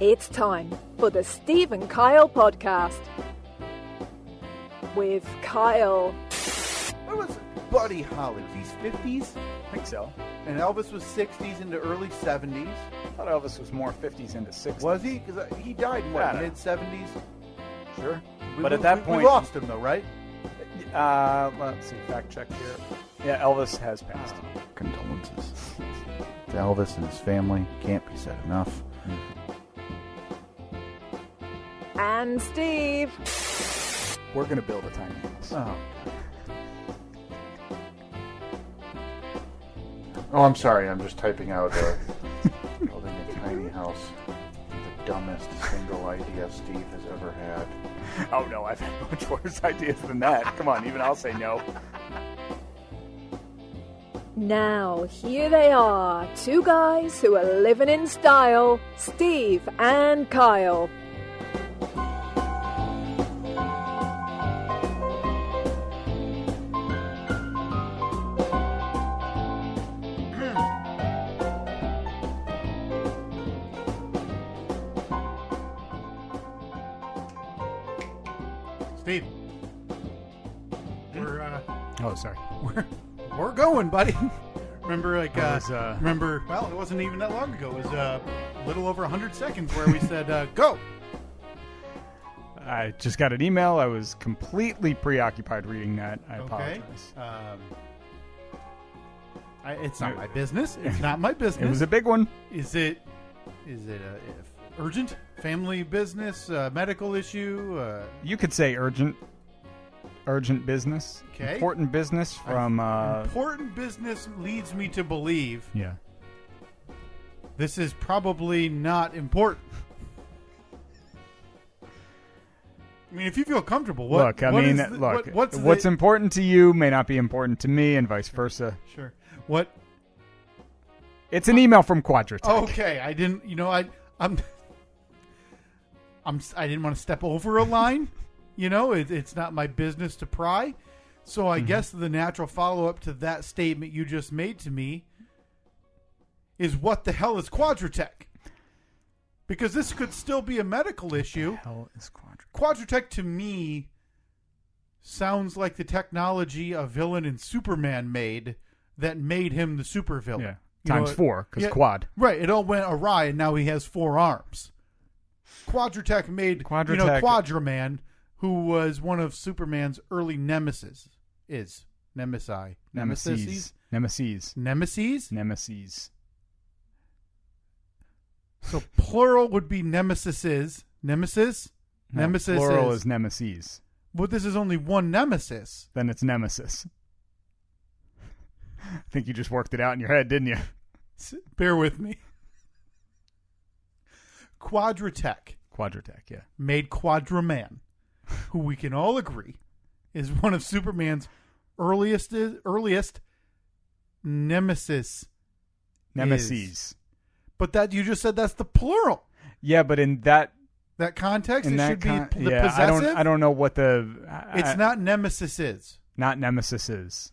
It's time for the Steve and Kyle podcast. With Kyle. What was Buddy Holly? Was he 50s? I think so. And Elvis was 60s into early 70s. I thought Elvis was more 50s into 60s. Was he? Because he died in what, mid-70s? Sure. But at that point... We lost him, though, right? Let's see. Fact check here. Yeah, Elvis has passed. Condolences to Elvis and his family. Can't be said enough. And Steve. We're going to build a tiny house. Oh, I'm sorry. I'm just typing out building a tiny house. The dumbest single idea Steve has ever had. Oh, no. I've had much worse ideas than that. Come on. Even I'll say no. Now, here they are. Two guys who are living in style. Steve and Kyle. Steve, we're Oh, sorry. we're going, buddy. Remember, remember? Well, it wasn't even that long ago. It was a little over 100 seconds where we said, "Go." I just got an email. I was completely preoccupied reading that. I apologize. It's not my business. It's not my business. It was a big one. Is it a urgent family business, medical issue? You could say urgent business. Okay. Important business from... important business leads me to believe... Yeah. This is probably not important. I mean, if you feel comfortable, what's important to you may not be important to me, and vice versa. Sure. What? It's an email from Quadratech. Okay, I didn't. I didn't want to step over a line. It's not my business to pry. So I guess the natural follow-up to that statement you just made to me is, what the hell is Quadratech? Because this could still be a medical issue. What the hell is Quadratech? Quadratech to me sounds like the technology a villain in Superman made that made him the supervillain. Yeah. Times 4, because quad. Right. It all went awry, and now he has 4 arms. Quadratech made Quadraman, who was one of Superman's early nemesis. Nemesis. So plural would be nemesises. Nemesis? No, Nemesis plural is nemesis. But this is only one nemesis. Then it's nemesis. I think you just worked it out in your head, didn't you? Bear with me. Quadratech, yeah. Made Quadraman, who we can all agree is one of Superman's earliest nemesis. But that you just said that's the plural. Yeah, but in that context, it should be the possessive. I don't know what the... It's not nemesis is. Not nemesis is.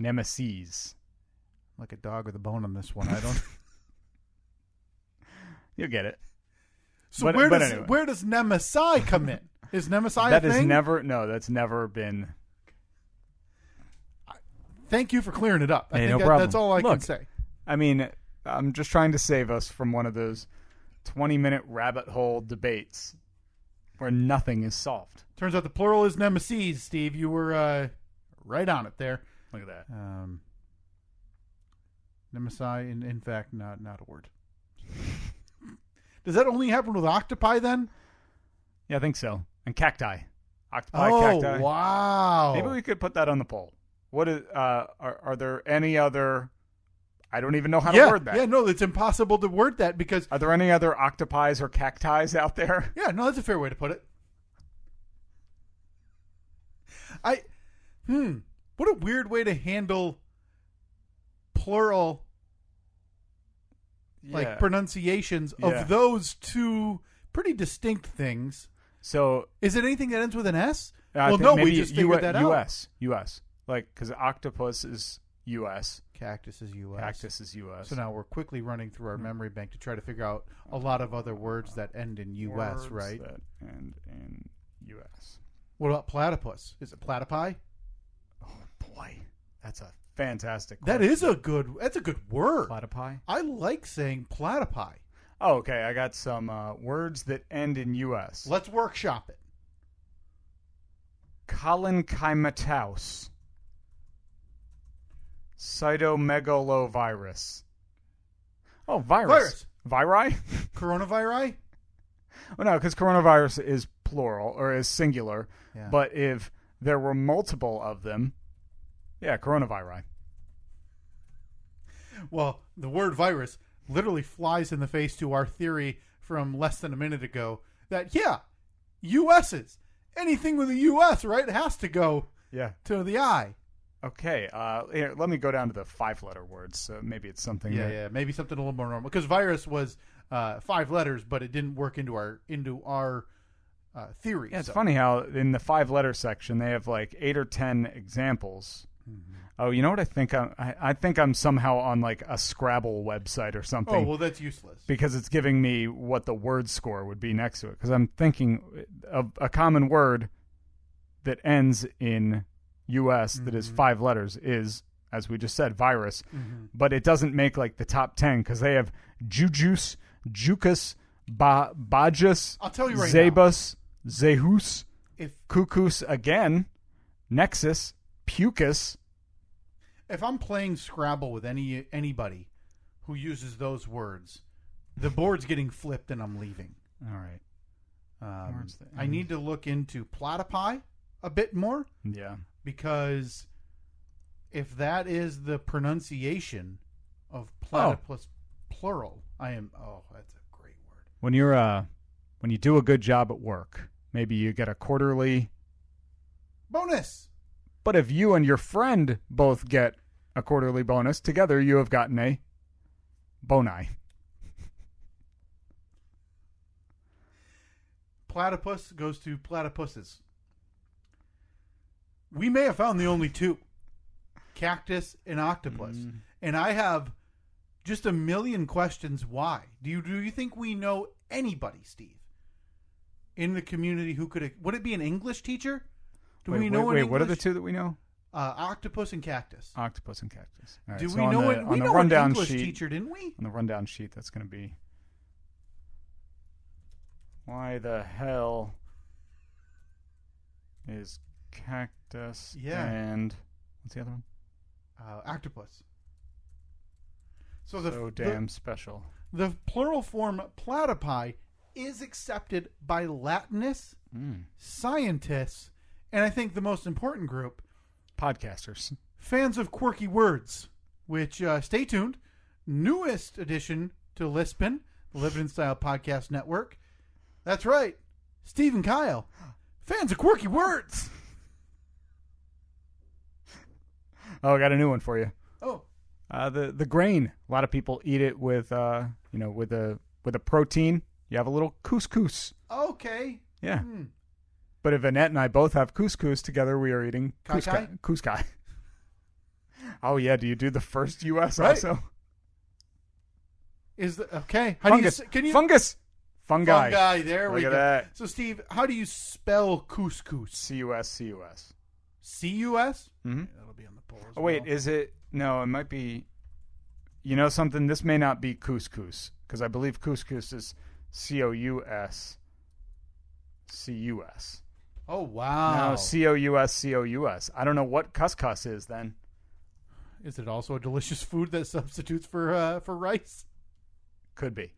Nemesis. Like a dog with a bone on this one. I don't... You'll get it. So where does Nemesi come in? Is Nemesi a thing? That's never been... Thank you for clearing it up. I think no problem. That's all I can say. I mean, I'm just trying to save us from one of those 20-minute rabbit hole debates where nothing is solved. Turns out the plural is nemesis, Steve. You were right on it there. Look at that. Nemesi, in fact, not a word. Does that only happen with octopi then? Yeah, I think so. And cacti. Octopi, cacti. Oh, wow. Maybe we could put that on the poll. What is? Are there any other... I don't even know how to word that. Yeah, no, it's impossible to word that because... Are there any other octopi or cacti out there? Yeah, no, that's a fair way to put it. What a weird way to handle plural pronunciations of those two pretty distinct things. So is it anything that ends with an S? We just figured that out. U.S. Like, because octopus is U.S. Cactus is U.S. Cactus is U.S. So now we're quickly running through our memory bank to try to figure out a lot of other words that end in U.S., Words right? that end in U.S. What about platypus? Is it platypi? Oh, boy. That's a fantastic That's a good word. Platypi? I like saying platypi. Oh, okay. I got some words that end in U.S. Let's workshop it. Collenchymatous. Cytomegalovirus. Oh, virus. Viri? Coronavirus? Well, no, because coronavirus is plural or is singular. Yeah. But if there were multiple of them, yeah, coronavirus. Well, the word virus literally flies in the face to our theory from less than a minute ago that, yeah, US's. Anything with a US, right, has to go to the I. Okay, here, let me go down to the 5-letter words. So maybe it's something. Yeah, maybe something a little more normal. Because virus was 5 letters, but it didn't work into our theory. Yeah, it's funny how in the 5-letter section they have like 8 or 10 examples. Mm-hmm. Oh, you know what I think? I think I'm somehow on like a Scrabble website or something. Oh, well, that's useless. Because it's giving me what the word score would be next to it. Because I'm thinking of a common word that ends in U.S. that is 5 letters is, as we just said, virus. Mm-hmm. But it doesn't make like the top 10 because they have jujus, jucus, bajus, I'll tell you right zebus, zehus, if cucus again, nexus, pucus. If I'm playing Scrabble with anybody who uses those words, the board's getting flipped and I'm leaving. All right. I need to look into platypi a bit more. Yeah. Because if that is the pronunciation of platypus plural, that's a great word. When you do a good job at work, maybe you get a quarterly bonus. But if you and your friend both get a quarterly bonus, together you have gotten a boni. Platypus goes to platypuses. We may have found the only two. Cactus and octopus. And I have just a million questions why. Do you think we know anybody, Steve, in the community who could... Would it be an English teacher? What are the two that we know? Octopus and cactus. Octopus and cactus. All right, Do so we know it? We know an English sheet, teacher, didn't we? On the rundown sheet, that's going to be... Why the hell is cactus and... What's the other one? Octopus. So damn special. The plural form platypi is accepted by Latinists, scientists, and I think the most important group, podcasters, fans of quirky words, which, stay tuned, newest addition to Lispin, the Living in Style Podcast Network. That's right, Steve and Kyle, fans of quirky words. Oh, I got a new one for you. Oh. The grain. A lot of people eat it with with a protein. You have a little couscous. Okay. Yeah. But if Annette and I both have couscous together, we are eating couscous. Oh yeah. Do you do the first U.S. right. also? Okay? How fungus. Do you, fungus. Fungi. Fungi. There we go. Look at that. So Steve, how do you spell couscous? C-U-S. C-U-S? Mm-hmm. Yeah, that'll be on the poll. Wait, is it? No, it might be. You know something? This may not be couscous because I believe couscous is C-O-U-S. C-U-S. Oh wow! No, C-O-U-S. I don't know what couscous is then. Is it also a delicious food that substitutes for rice? Could be.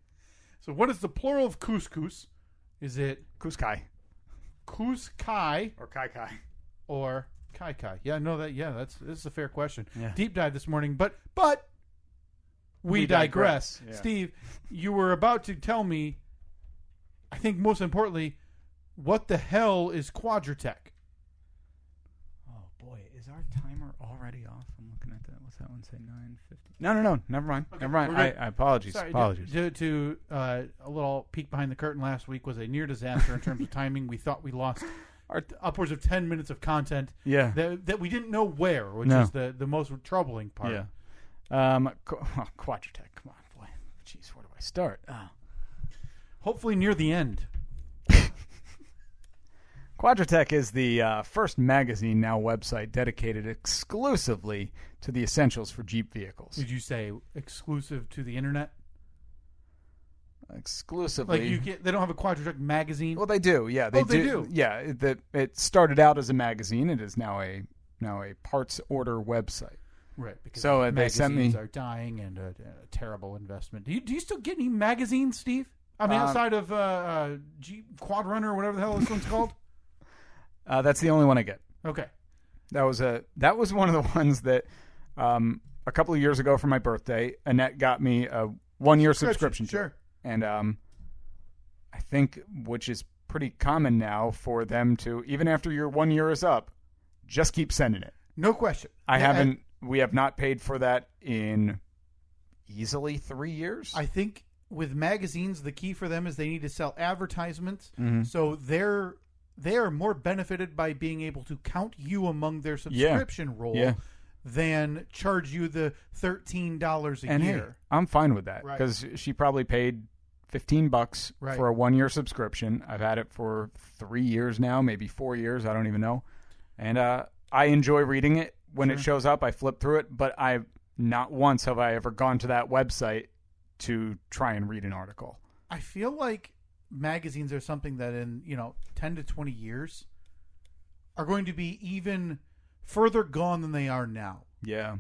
So, what is the plural of couscous? Is it couskai? Couskai or kai? Or kai? Yeah, no, this is a fair question. Yeah. Deep dive this morning, but we digress. Yeah. Steve, you were about to tell me, I think most importantly, what the hell is Quadratech? Oh boy, is our timer already off? I'm looking at that. What's that one say? 9:50. No. Never mind. Okay, never mind. I apologies. Sorry, apologies. To a little peek behind the curtain last week was a near disaster in terms of timing. We thought we lost upwards of 10 minutes of content. Yeah. That we didn't know where, which is the most troubling part. Yeah. Quadratech. Come on, boy. Jeez, where do I start? Hopefully near the end. Quadratech is the first magazine now website dedicated exclusively to the essentials for Jeep vehicles. Did you say exclusive to the internet? Exclusively. Like they don't have a Quadratech magazine? Well, they do. Yeah, they do. Yeah, it started out as a magazine. It is now a parts order website. Right. Because so they sent me. Magazines are dying and a terrible investment. Do you still get any magazines, Steve? I mean, outside of Quad Runner or whatever the hell this one's called. That's the only one I get. Okay. That was one of the ones that a couple of years ago for my birthday, Annette got me a 1-year subscription. Sure. And I think, which is pretty common now for them to, even after your 1 year is up, just keep sending it. No question. We have not paid for that in easily 3 years. I think with magazines, the key for them is they need to sell advertisements. Mm-hmm. So they are more benefited by being able to count you among their subscription roll than charge you the $13 a year. Hey, I'm fine with that because she probably paid $15 for a 1-year subscription. I've had it for 3 years now, maybe 4 years. I don't even know. And I enjoy reading it. When it shows up, I flip through it, but not once have I ever gone to that website to try and read an article. I feel like magazines are something that in 10 to 20 years are going to be even further gone than they are now. Yeah.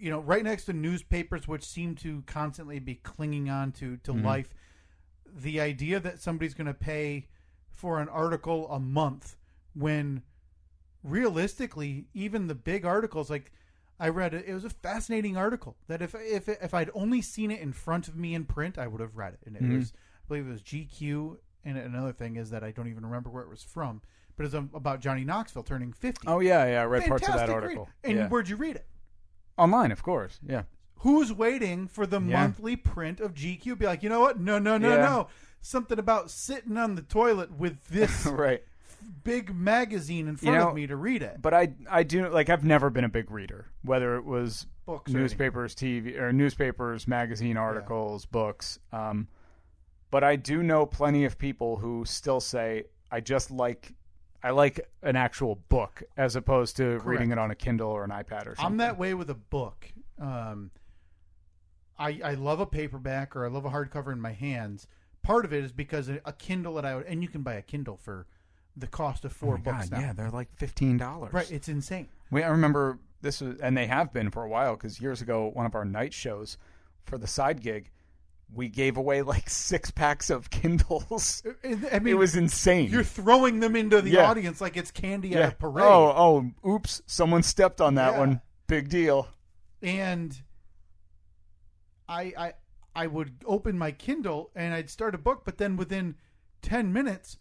Right next to newspapers, which seem to constantly be clinging on to life, the idea that somebody's going to pay for an article a month when realistically, even the big articles, like I read it was a fascinating article that if I'd only seen it in front of me in print, I would have read it. And it was, I believe it was GQ. And another thing is that I don't even remember where it was from, but it's about Johnny Knoxville turning 50. Oh yeah, I read parts of that article. Read. And where'd you read it? Online, of course. Yeah. Who's waiting for the monthly print of GQ? Be like, you know what? No. Something about sitting on the toilet with this big magazine in front of me to read it. But I do, like, I've never been a big reader, whether it was books, newspapers, TV, or newspapers, magazine articles, books. But I do know plenty of people who still say, I like an actual book as opposed to reading it on a Kindle or an iPad or something. I'm that way with a book. I love a paperback or I love a hardcover in my hands. Part of it is because a Kindle and you can buy a Kindle for the cost of 4 books now. Yeah, they're like $15. Right, it's insane. I remember this was, and they have been for a while, because years ago, one of our night shows for the side gig, we gave away like 6 packs of Kindles. I mean, it was insane. You're throwing them into the audience like it's candy at a parade. Oh, oops, someone stepped on that one. Big deal. And I would open my Kindle and I'd start a book, but then within 10 minutes,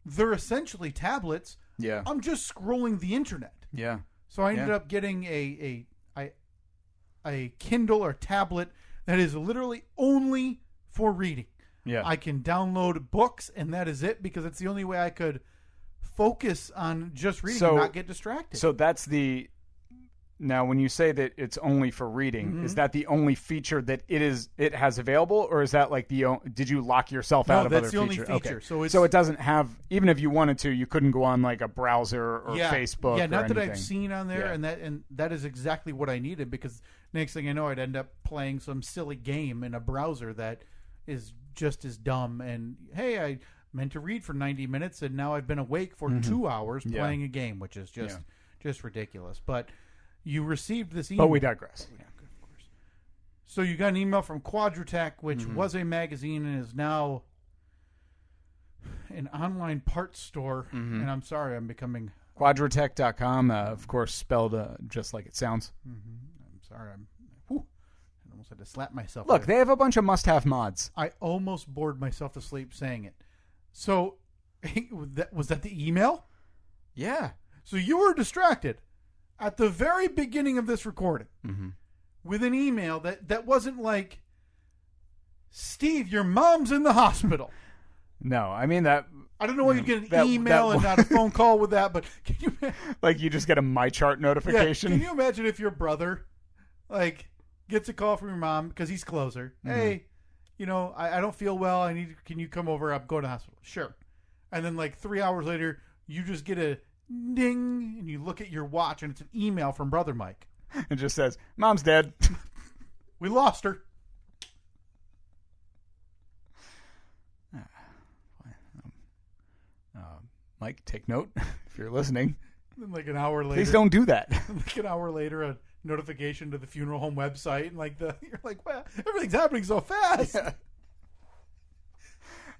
they're essentially tablets. Yeah. I'm just scrolling the internet. Yeah. So I ended up getting a Kindle or tablet that is literally only for reading. Yeah. I can download books and that is it, because it's the only way I could focus on just reading and not get distracted. So that's now when you say that it's only for reading, is that the only feature that it has available, or is that like did you lock yourself out of other features? No, that's the only feature. Okay. So it doesn't have, even if you wanted to, you couldn't go on like a browser or Facebook. Yeah, not or that anything. I've seen on there, and that is exactly what I needed, because next thing I know, I'd end up playing some silly game in a browser that is just as dumb. And hey, I meant to read for 90 minutes, and now I've been awake for 2 hours playing a game, which is just ridiculous. But you received this email. But we digress. Yeah, of course. So you got an email from Quadratech, which was a magazine and is now an online parts store. And I'm sorry, I'm becoming... Quadratech.com, of course, spelled just like it sounds. I'm sorry. I almost had to slap myself. Look, they have a bunch of must-have mods. I almost bored myself to sleep saying it. So, was that the email? Yeah. So you were distracted at the very beginning of this recording with an email that wasn't like, Steve, your mom's in the hospital. No, I mean that... I don't know why you get an email and not a phone call with that, but can you... Like you just get a My Chart notification? Yeah, can you imagine if your brother, like, gets a call from your mom because he's closer. Hey, I don't feel well. Can you come over? I'm going to the hospital. Sure. And then like 3 hours later, you just get a ding, and you look at your watch, and it's an email from Brother Mike. It just says, Mom's dead. We lost her. Mike, take note if you're listening. And like an hour later. Please don't do that. Like an hour later, a notification to the funeral home website, and you're like, wow, everything's happening so fast. Yeah.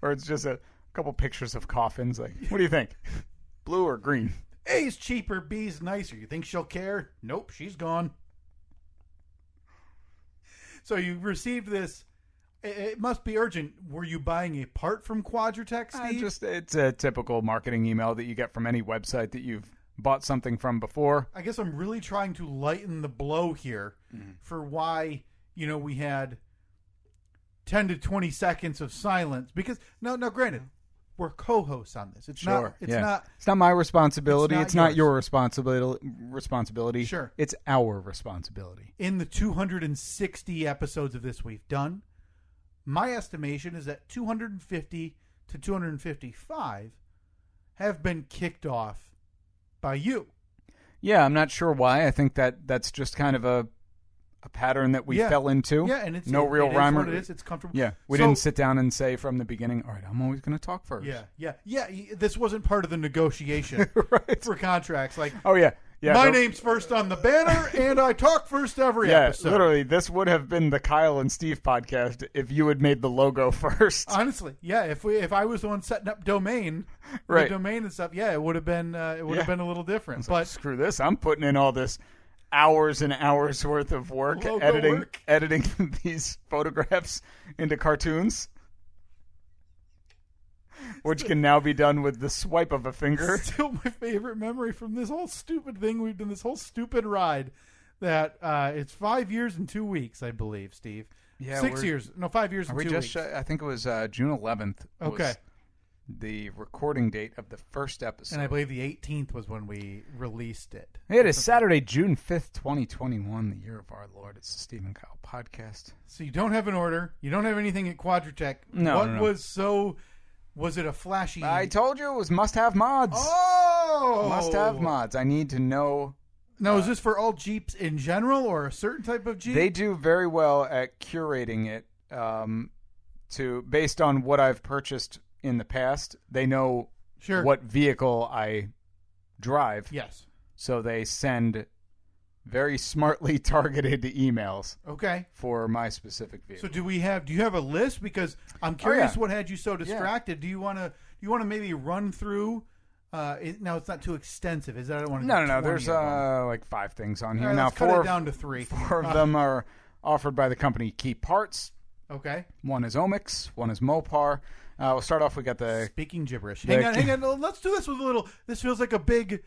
Or it's just a couple pictures of coffins. Like, what do you think? Blue or green? A's cheaper, B's nicer. You think she'll care? Nope, she's gone. So you received this. It must be urgent. Were you buying a part from Quadratech, Steve? It's a typical marketing email that you get from any website that you've bought something from before. I guess I'm really trying to lighten the blow here for why, we had 10 to 20 seconds of silence. Because, now granted, we're co-hosts on this. It's not my responsibility. It's not your responsibility. responsibility. Sure. It's our responsibility. In the 260 episodes of this we've done, my estimation is that 250 to 255 have been kicked off by you. Yeah, I'm not sure why. I think that's just kind of a pattern that we fell into. Yeah, and it's no real it rhyme. Is what it is. It's comfortable. Yeah, we didn't sit down and say from the beginning, all right, I'm always going to talk first. Yeah. This wasn't part of the negotiation for contracts. Like, oh yeah. My name's first on the banner, and I talk first every episode. Literally, this would have been the Kyle and Steve podcast if you had made the logo first. Honestly, yeah. If I was the one setting up the domain and stuff, it would have been have been a little different. But screw this, I'm putting in all this hours and hours worth of work editing these photographs into cartoons. Which can now be done with the swipe of a finger. Still my favorite memory from this whole stupid thing we've done, this whole stupid ride. That it's 5 years and 2 weeks, I believe, Steve. Yeah, 6 years. No, 5 years and 2 weeks. I think it was June 11th. Okay. Was the recording date of the first episode. And I believe the 18th was when we released it. It is Saturday, June 5th, 2021, the year of our Lord. It's the Steve and Kyle podcast. So you don't have an order. You don't have anything at Quadratech. No. Was it a flashy... I told you it was must-have mods. Oh! Must-have mods. I need to know... Now, is this for all Jeeps in general or a certain type of Jeep? They do very well at curating it based on what I've purchased in the past. They know what vehicle I drive. Yes. So they send very smartly targeted emails. Okay. For my specific vehicle. So do you have a list? Because I'm curious what had you so distracted. Yeah. Do you want to maybe run through? Now it's not too extensive. Is that I don't want to. No. There's like 5 things on here. Right, now let's cut it down to 3. 4 of them are offered by the company Key Parts. Okay. One is Omix. One is Mopar. We'll start off. We got the speaking gibberish. Hang on. Let's do this with a little. This feels like a big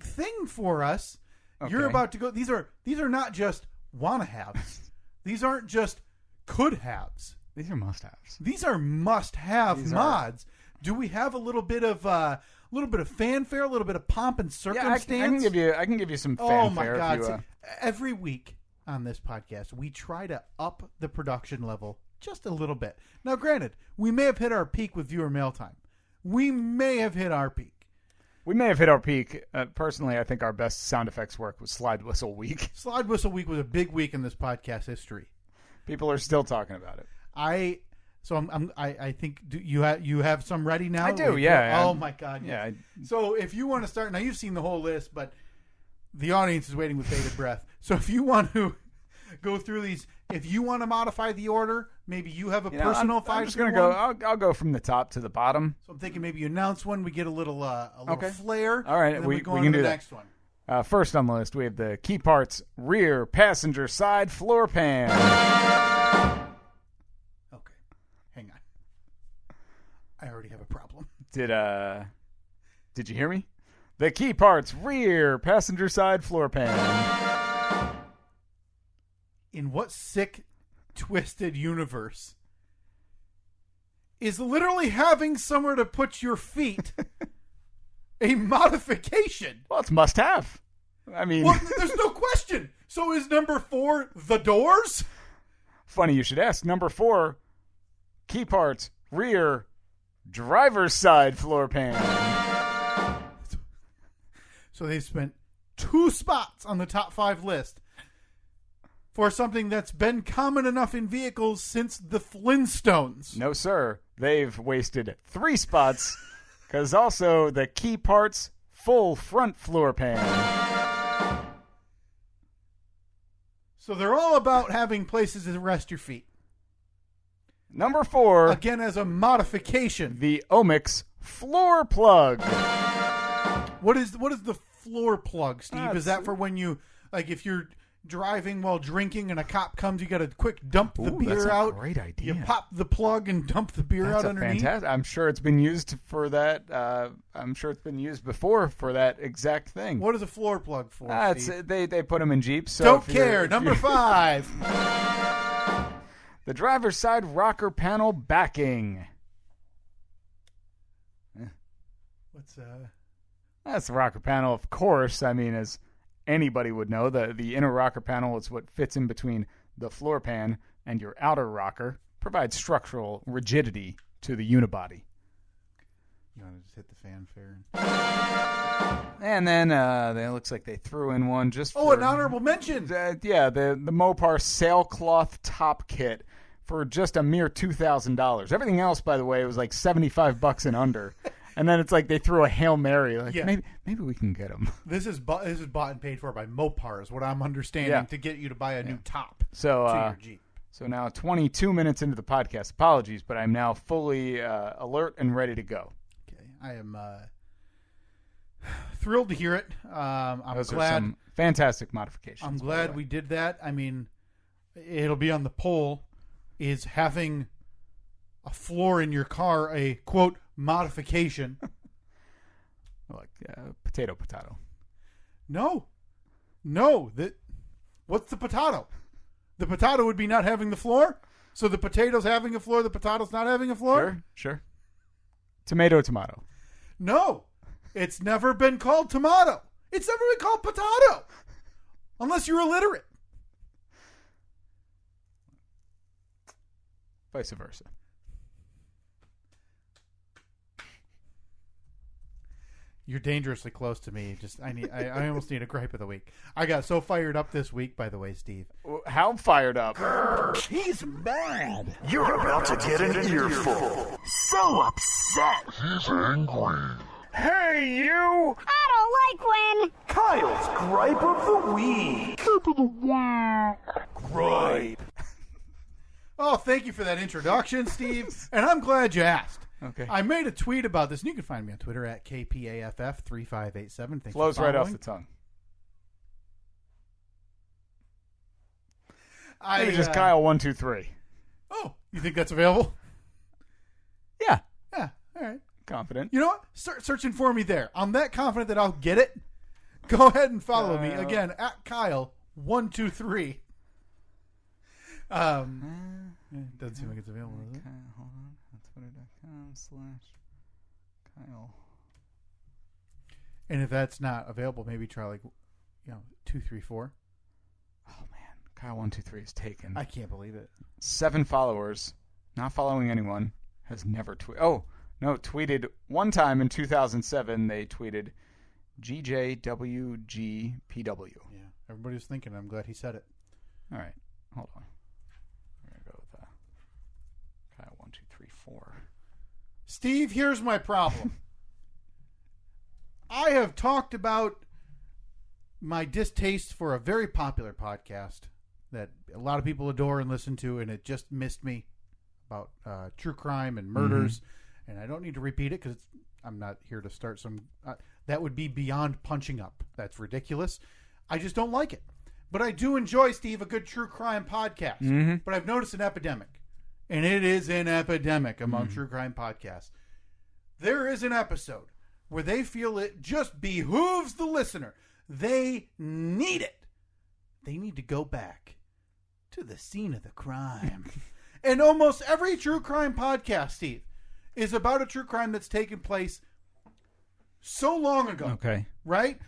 thing for us. Okay. You're about to go. These are not just wanna-haves. These aren't just could-haves. These are must-haves. These are must-have mods. Do we have a little bit of fanfare, a little bit of pomp and circumstance? Yeah, I can give you some fanfare. Oh my God! Every week on this podcast, we try to up the production level just a little bit. Now, granted, we may have hit our peak with viewer mail time. We may have hit our peak. Personally, I think our best sound effects work was Slide Whistle Week. Slide Whistle Week was a big week in this podcast history. People are still talking about it. I think you have some ready now. I do. Yeah. Oh my God. Yeah. So if you want to start now, you've seen the whole list, but the audience is waiting with bated breath. So if you want to go through these, if you want to modify the order, maybe you have a personal 5. I'm just gonna go. I'll go from the top to the bottom. So I'm thinking maybe you announce one, we get a little flair. All right, and then we go on can to do the that. next one. First on the list, we have the Key Parts rear passenger side floor pan. Okay, hang on. I already have a problem. Did you hear me? The Key Parts rear passenger side floor pan. In what sick, twisted universe is literally having somewhere to put your feet a modification? Well, it's must have. I mean, well, there's no question. So is number 4 the doors? Funny you should ask. Number 4, key parts, rear, driver's side floor pan. So they spent 2 spots on the top 5 list for something that's been common enough in vehicles since the Flintstones. No, sir. They've wasted 3 spots because also the key parts, full front floor pan. So they're all about having places to rest your feet. Number 4, Again, as a modification. the Omix floor plug. What is the floor plug, Steve? Is it's- that for when you, like, if you're driving while drinking and a cop comes, you got to quick dump the beer that's a out? great idea. You pop the plug and dump the beer That's out a underneath? fantastic. I'm sure it's been used for that. I'm sure it's been used before for that exact thing. What is a floor plug for, It's, Steve? they put them in Jeeps. So Don't if you're- care. if Number you're- 5. The driver's side rocker panel backing. What's That's the rocker panel, of course. I mean, as anybody would know, the inner rocker panel is what fits in between the floor pan and your outer rocker, provides structural rigidity to the unibody. You want to just hit the fanfare? And then it looks like they threw in one just Oh, for... an honorable mention. The Mopar sailcloth top kit for just a mere $2,000. Everything else, by the way, was like $75 and under. And then it's like they threw a Hail Mary. Like, Yeah. maybe we can get them. This is bought and paid for by Mopar, is what I'm understanding, Yeah. to get you to buy a new top So, to your Jeep. So now 22 minutes into the podcast. Apologies, but I'm now fully alert and ready to go. Okay, I am thrilled to hear it. I'm Those are glad. some fantastic modifications. I'm by glad the way. we did that. I mean, it'll be on the poll. Is having a floor in your car a, quote, modification? Like potato. No. What's the potato? The potato would be not having the floor. So the potato's having a floor. The potato's not having a floor. Sure. Tomato. No, it's never been called tomato. It's never been called potato, unless you're illiterate. Vice versa. You're dangerously close to me. I almost need a gripe of the week. I got so fired up this week, by the way, Steve. How fired up? He's mad. You're about to get an earful. So upset. He's angry. Hey, you! I don't like when. Kyle's gripe of the week. Gripe. Oh, thank you for that introduction, Steve. And I'm glad you asked. Okay. I made a tweet about this, and you can find me on Twitter at KPAFF3587. Thanks Flows for right off following. the tongue. I Maybe just Kyle123. Oh, you think that's available? Yeah, Yeah, all right. confident. You know what? Start searching for me there. I'm that confident that I'll get it. Go ahead and follow me again at Kyle123. It doesn't seem like it's available, does it? Okay, hold on. Twitter.com/Kyle. And if that's not available, maybe try 234. Oh man, Kyle123 is taken. I can't believe it. 7 followers, not following anyone, has never tweeted. Oh no, tweeted one time in 2007. They tweeted GJWGPW. Yeah, everybody was thinking. I'm glad he said it. All right, hold on. We're gonna go with Kyle1234. Steve, here's my problem. I have talked about my distaste for a very popular podcast that a lot of people adore and listen to, and it just missed me, about true crime and murders. And I don't need to repeat it because I'm not here to start some... that would be beyond punching up. That's ridiculous. I just don't like it. But I do enjoy, Steve, a good true crime podcast. But I've noticed an epidemic. And it is an epidemic among true crime podcasts. There is an episode where they feel it just behooves the listener. They need it. They need to go back to the scene of the crime. And almost every true crime podcast, Steve, is about a true crime that's taken place so long ago. Okay. Right?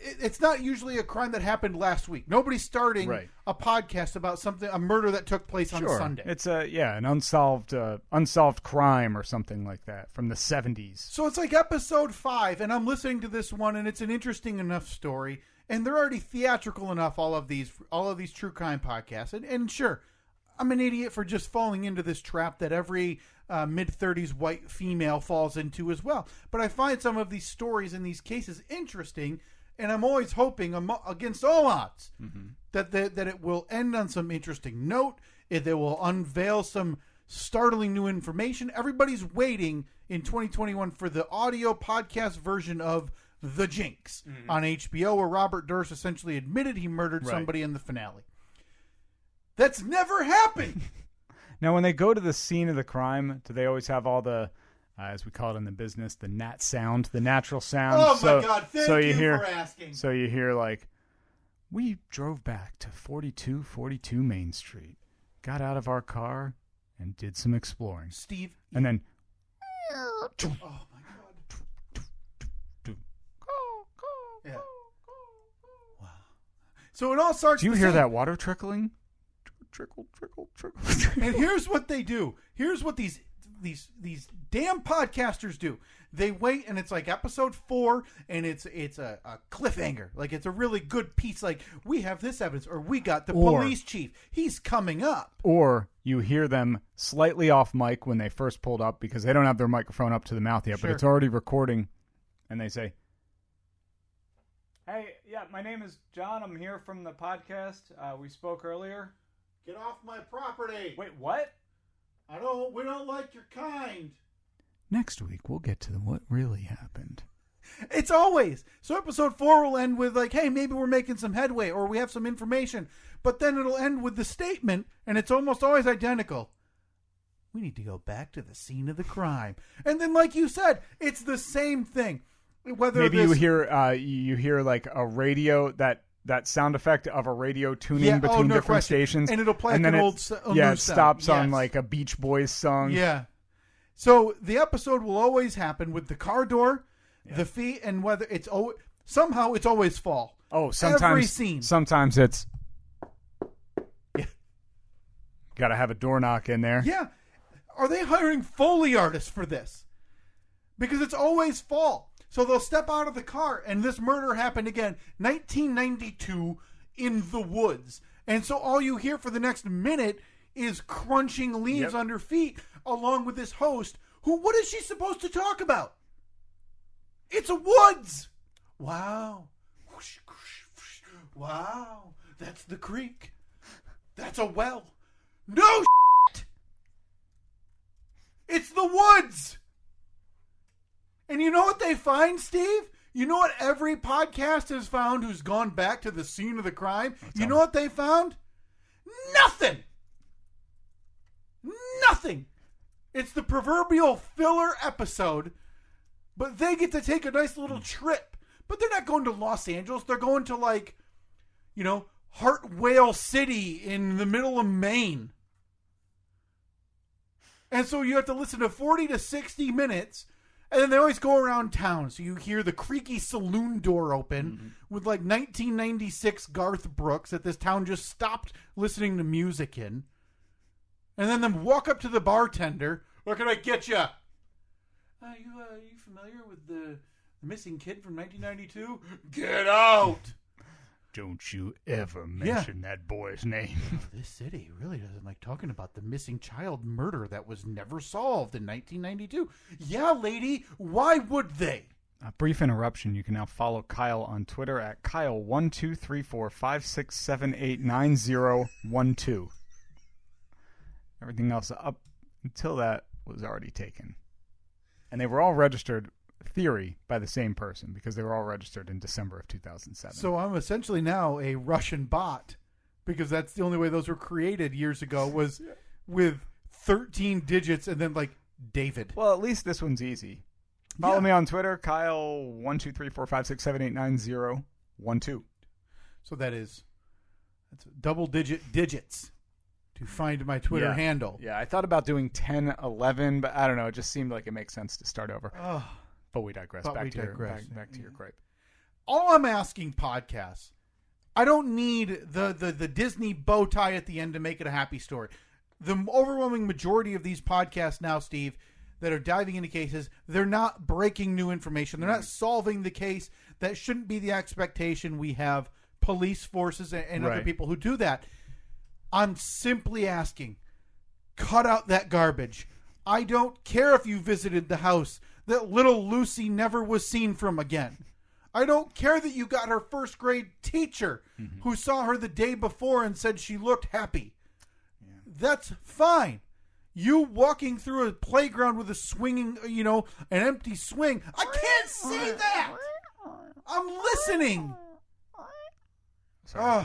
it's not usually a crime that happened last week. Nobody's starting a podcast about a murder that took place on Sunday. It's an unsolved crime or something like that from the 70s. So it's like episode 5, and I'm listening to this one, and it's an interesting enough story, and they're already theatrical enough. All of these true crime podcasts, and sure, I'm an idiot for just falling into this trap that every mid-30s white female falls into as well. But I find some of these stories in these cases interesting. And I'm always hoping, against all odds, that it will end on some interesting note. It will unveil some startling new information. Everybody's waiting in 2021 for the audio podcast version of The Jinx on HBO, where Robert Durst essentially admitted he murdered somebody in the finale. That's never happened. Now, when they go to the scene of the crime, do they always have all the... as we call it in the business, the nat sound, the natural sound. Oh, my God. Thank you for asking. So you hear, like, we drove back to 4242 Main Street, got out of our car, and did some exploring. Steve. And then... Oh, my God. Yeah. Wow. So it all starts... Do you hear that water trickling? Trickle, trickle, trickle. And here's what they do. Here's what these damn podcasters do. They wait, and it's like episode 4, and it's a cliffhanger. Like, it's a really good piece. Like, we have this evidence, or we got the police chief. He's coming up. Or you hear them slightly off mic when they first pulled up because they don't have their microphone up to the mouth yet, but it's already recording, and they say, "Hey, yeah, my name is John. I'm here from the podcast. We spoke earlier." Get off my property. Wait, what? We don't like your kind. Next week, we'll get to what really happened. It's always. So episode 4 will end with like, hey, maybe we're making some headway or we have some information. But then it'll end with the statement, and it's almost always identical. We need to go back to the scene of the crime. And then, like you said, it's the same thing. Whether maybe you hear like a radio, that sound effect of a radio tuning between different stations. And it'll play and like then an old it stops on like a Beach Boys song. Yeah. So the episode will always happen with the car door, the feet, and whether it's somehow it's always fall. Oh, sometimes every scene. Sometimes it's got to have a door knock in there. Yeah. Are they hiring Foley artists for this? Because it's always fall. So they'll step out of the car, and this murder happened again, 1992, in the woods. And so all you hear for the next minute is crunching leaves under feet, along with this host, who, what is she supposed to talk about? It's a woods! Wow. Whoosh, whoosh, whoosh. Wow. That's the creek. That's a well. No shit! It's the woods! And you know what they find, Steve? You know what every podcast has found who's gone back to the scene of the crime? You know what they found? Nothing! Nothing! It's the proverbial filler episode, but they get to take a nice little trip. But they're not going to Los Angeles. They're going to, like, Hartwell City in the middle of Maine. And so you have to listen to 40 to 60 minutes. And then they always go around town. So you hear the creaky saloon door open with like 1996 Garth Brooks that this town just stopped listening to music in. And then them walk up to the bartender. Where can I get you? Are you familiar with the missing kid from 1992? Get out! Don't you ever mention that boy's name. This city really doesn't like talking about the missing child murder that was never solved in 1992. Yeah, lady, why would they? A brief interruption. You can now follow Kyle on Twitter at Kyle123456789012. Everything else up until that was already taken. And they were all registered, theory, by the same person because they were all registered in December of 2007. So I'm essentially now a Russian bot because that's the only way those were created years ago was with 13 digits and then like David. Well, at least this one's easy. Follow me on Twitter, Kyle123456789012. So that's double digits to find my Twitter handle. Yeah, I thought about doing 10, 11, but I don't know. It just seemed like it makes sense to start over. Oh. But we digress. Back to your gripe. all I'm asking, podcasts, I don't need the Disney bow tie at the end to make it a happy story. The overwhelming majority of these podcasts now, Steve, that are diving into cases, they're not breaking new information. They're not solving the case. That shouldn't be the expectation. We have police forces and other people who do that. I'm simply asking, cut out that garbage. I don't care if you visited the house that little Lucy never was seen from again. I don't care that you got her first grade teacher who saw her the day before and said she looked happy. Yeah. That's fine. You walking through a playground with a swinging, an empty swing. I can't see that. I'm listening. Sorry.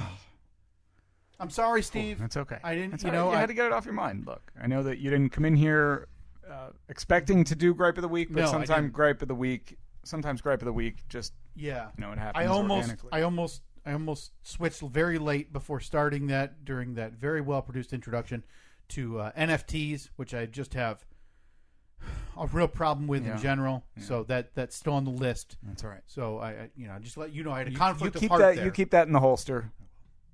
I'm sorry, Steve. Cool. That's okay. I didn't, you had to get it off your mind. Look, I know that you didn't come in here expecting to do gripe of the week, but sometimes gripe of the week just it happens organically. I almost switched very late before starting that during that very well produced introduction to NFTs, which I just have a real problem with in general. Yeah. So that's still on the list. That's all right. So I just let you know I had a conflict of heart there. You keep that in the holster,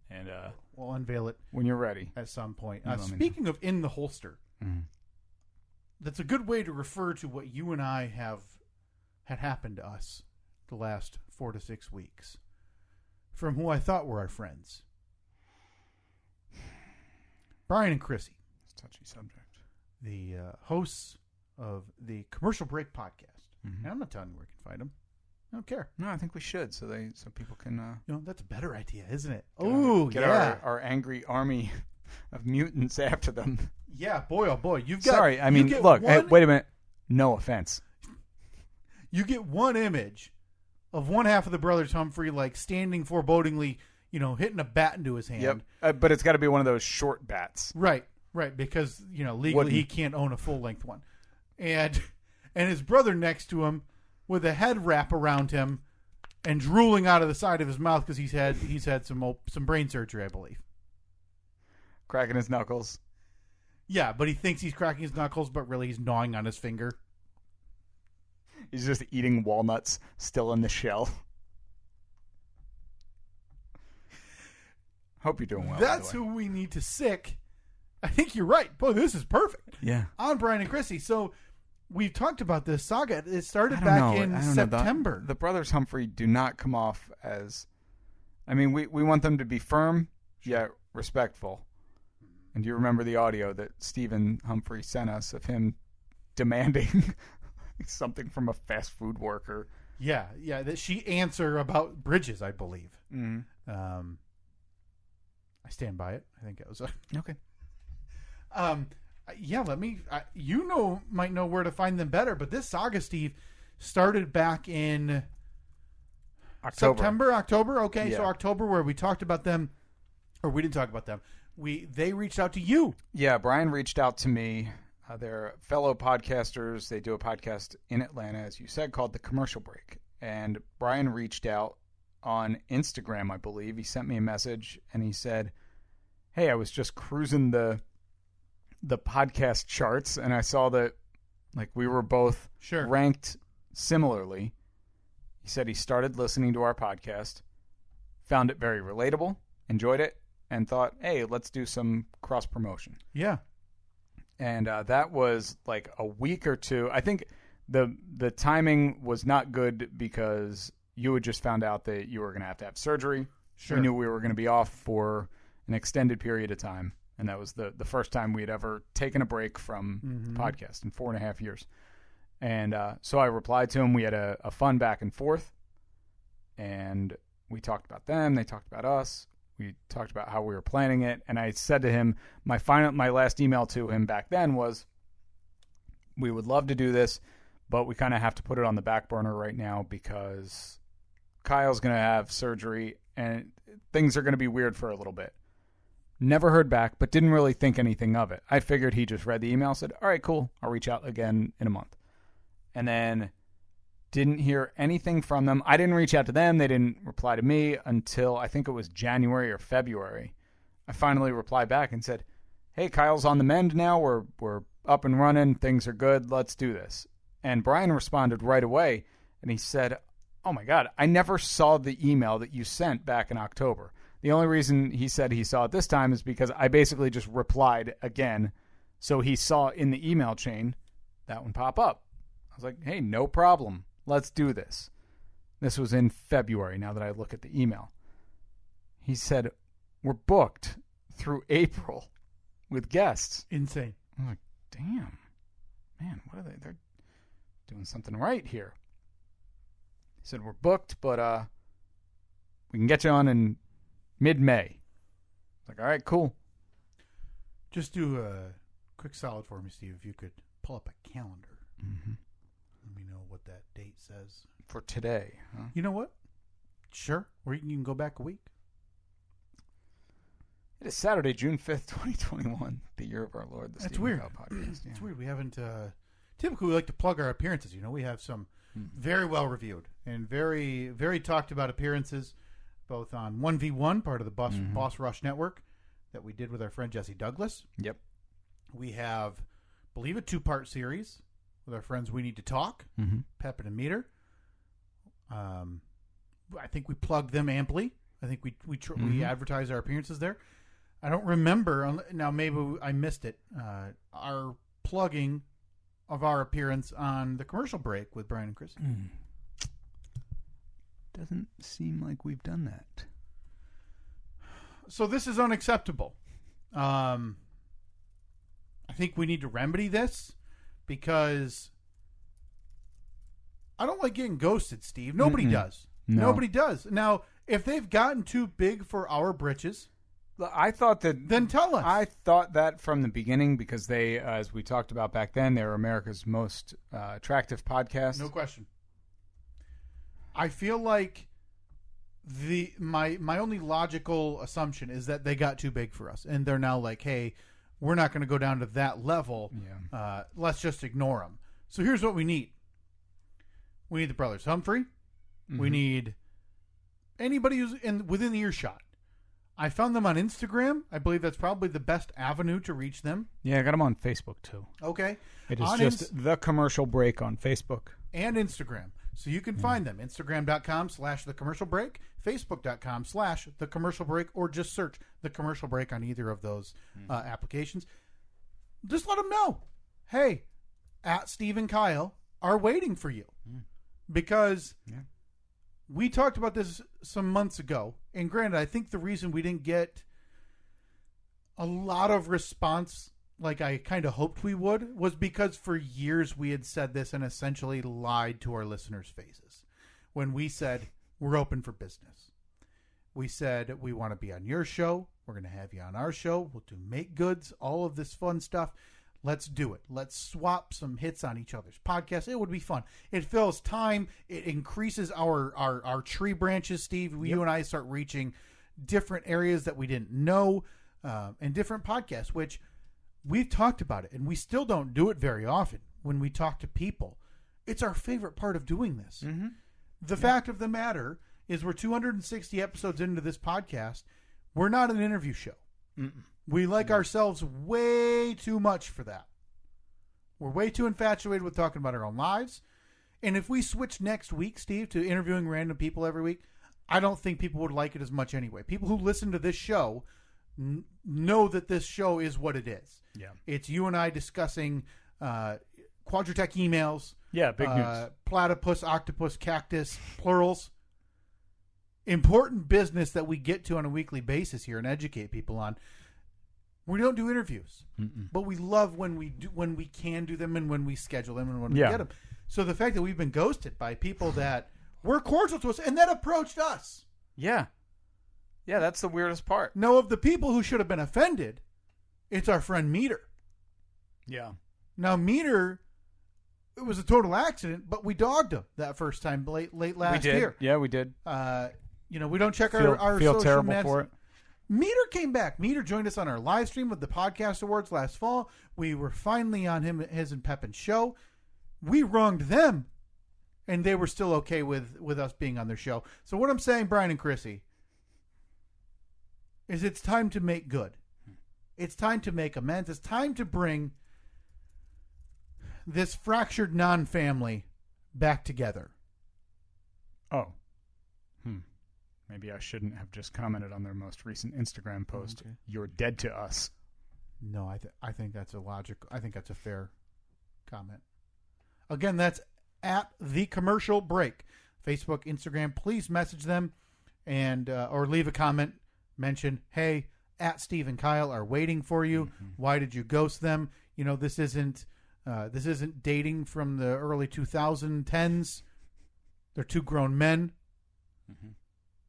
and we'll unveil it when you're ready at some point. Speaking of in the holster, that's a good way to refer to what you and I had happened to us the last 4 to 6 weeks from who I thought were our friends, Brian and Chrissy. It's a touchy subject. The hosts of the Commercial Break podcast. And I'm not telling you where you can find them. I don't care. No, I think we should so people can. That's a better idea, isn't it? Get our angry army of mutants after them. Yeah, boy, oh boy, you've got. Sorry, I mean, look. Hey, wait a minute. No offense. You get one image of one half of the brothers Humphrey, like standing forebodingly, hitting a bat into his hand. Yep, but it's got to be one of those short bats. Right, because legally he can't own a full length one, and his brother next to him with a head wrap around him and drooling out of the side of his mouth because he's had some brain surgery, I believe. Cracking his knuckles. Yeah, but he thinks he's cracking his knuckles, but really he's gnawing on his finger. He's just eating walnuts still in the shell. Hope you're doing well. That's who we need to sick. I think you're right. Boy, this is perfect. Yeah. On Brian and Chrissy. So we've talked about this saga. It started back in September. The brothers Humphrey do not come off as... I mean, we want them to be firm, yet respectful. And do you remember the audio that Stephen Humphrey sent us of him demanding something from a fast food worker? Yeah, that she answered about bridges, I believe. Mm-hmm. I stand by it. I think it was okay. Let me. Might know where to find them better, but this saga, Steve, started back in October. Okay, yeah. So October, where we talked about them, or we didn't talk about them. They reached out to you. Yeah, Brian reached out to me. They're fellow podcasters. They do a podcast in Atlanta, as you said, called The Commercial Break. And Brian reached out on Instagram, I believe. He sent me a message, and he said, hey, I was just cruising the podcast charts, and I saw that we were both ranked similarly. He said he started listening to our podcast, found it very relatable, enjoyed it, and thought, hey, let's do some cross-promotion. Yeah. And that was a week or two. I think the timing was not good because you had just found out that you were going to have surgery. Sure. We knew we were going to be off for an extended period of time. And that was the first time we had ever taken a break from the podcast in 4.5 years. And so I replied to him. We had a fun back and forth. And we talked about them. They talked about us. We talked about how we were planning it. And I said to him, my last email to him back then was, we would love to do this, but we kind of have to put it on the back burner right now because Kyle's going to have surgery and things are going to be weird for a little bit. Never heard back, but didn't really think anything of it. I figured he just read the email, said, all right, cool. I'll reach out again in a month. And then didn't hear anything from them. I didn't reach out to them. They didn't reply to me until I think it was January or February. I finally replied back and said, hey, Kyle's on the mend now. We're up and running. Things are good. Let's do this. And Brian responded right away, and he said, oh my God, I never saw the email that you sent back in October. The only reason he said he saw it this time is because I basically just replied again. So he saw in the email chain that one pop up. I was like, hey, no problem. Let's do this. This was in February, now that I look at the email. He said, we're booked through April with guests. Insane. I'm like, damn. Man, what are they? They're doing something right here. He said, we're booked, but we can get you on in mid-May. Like, all right, cool. Just do a quick solid for me, Steve. If you could pull up a calendar. Mm-hmm. Let me know what that date says. For today, huh? You know what? Sure. Or you can go back a week. It is Saturday, June 5th, 2021, the year of our Lord, the That's Stephen weird. Cow podcast. Yeah. It's weird. We haven't... typically, we like to plug our appearances. You know, we have some very well-reviewed and very, very talked-about appearances, both on 1v1, part of the Boss Rush Network, that we did with our friend Jesse Douglas. Yep. We have, I believe, a 2-part series with our friends We Need to Talk, Pepin and Meter. I think we plugged them amply. I think we advertised our appearances there. I don't remember, now maybe I missed it, our plugging of our appearance on the commercial break with Brian and Chris. Doesn't seem like we've done that. So this is unacceptable. I think we need to remedy this because I don't like getting ghosted, Steve. Nobody does. No. Nobody does. Now, if they've gotten too big for our britches, I thought that... then tell us. I thought that from the beginning because they, as we talked about back then, they were America's most attractive podcast. No question. I feel like my only logical assumption is that they got too big for us, and they're now like, hey, we're not going to go down to that level. Yeah. Let's just ignore them. So here's what we need. We need the brothers Humphrey. We need anybody who's within the earshot. I found them on Instagram. I believe that's probably the best avenue to reach them. Yeah, I got them on Facebook, too. Okay. It is just The Commercial Break on Facebook. And Instagram. So you can find them. Instagram.com/The Commercial Break, Facebook.com/The Commercial Break, or just search The Commercial Break on either of those applications. Just let them know. Hey, at Steve and Kyle are waiting for you. Because we talked about this some months ago. And granted, I think the reason we didn't get a lot of response like I kind of hoped we would was because for years we had said this and essentially lied to our listeners' faces. When we said, we're open for business. We said, we want to be on your show. We're going to have you on our show. We'll do make goods, all of this fun stuff. Let's do it. Let's swap some hits on each other's podcasts. It would be fun. It fills time. It increases our tree branches, Steve. You and I start reaching different areas that we didn't know and different podcasts, which we've talked about it, and we still don't do it very often when we talk to people. It's our favorite part of doing this. The fact of the matter is we're 260 episodes into this podcast. We're not an interview show. We like ourselves way too much for that. We're way too infatuated with talking about our own lives. And if we switch next week, Steve, to interviewing random people every week, I don't think people would like it as much anyway. People who listen to this show know that this show is what it is. Yeah. It's you and I discussing Quadratech emails. Yeah, big news. Platypus, octopus, cactus, plurals. Important business that we get to on a weekly basis here and educate people on. We don't do interviews, but we love when we can do them and when we schedule them and when we get them. So the fact that we've been ghosted by people that were cordial to us and that approached us. Yeah. Yeah, that's the weirdest part. No, of the people who should have been offended, it's our friend Meter. Yeah. Now, Meter, it was a total accident, but we dogged him that first time late last year. Yeah, we did. We don't check our feel social terrible meds. for it. Meter came back. Meter joined us on our live stream of the Podcast Awards last fall. We were finally on his and Pepin's show. We wronged them, and they were still okay with us being on their show. So what I'm saying, Brian and Chrissy, is it's time to make good. It's time to make amends. It's time to bring this fractured non-family back together. Oh. Maybe I shouldn't have just commented on their most recent Instagram post. Okay. You're dead to us. No, I think that's a logical. I think that's a fair comment. Again, that's at The Commercial Break. Facebook, Instagram. Please message them and or leave a comment. Mention, hey, at Steve and Kyle are waiting for you. Mm-hmm. Why did you ghost them? You know, this isn't dating from the early 2010s. They're two grown men. Mm-hmm.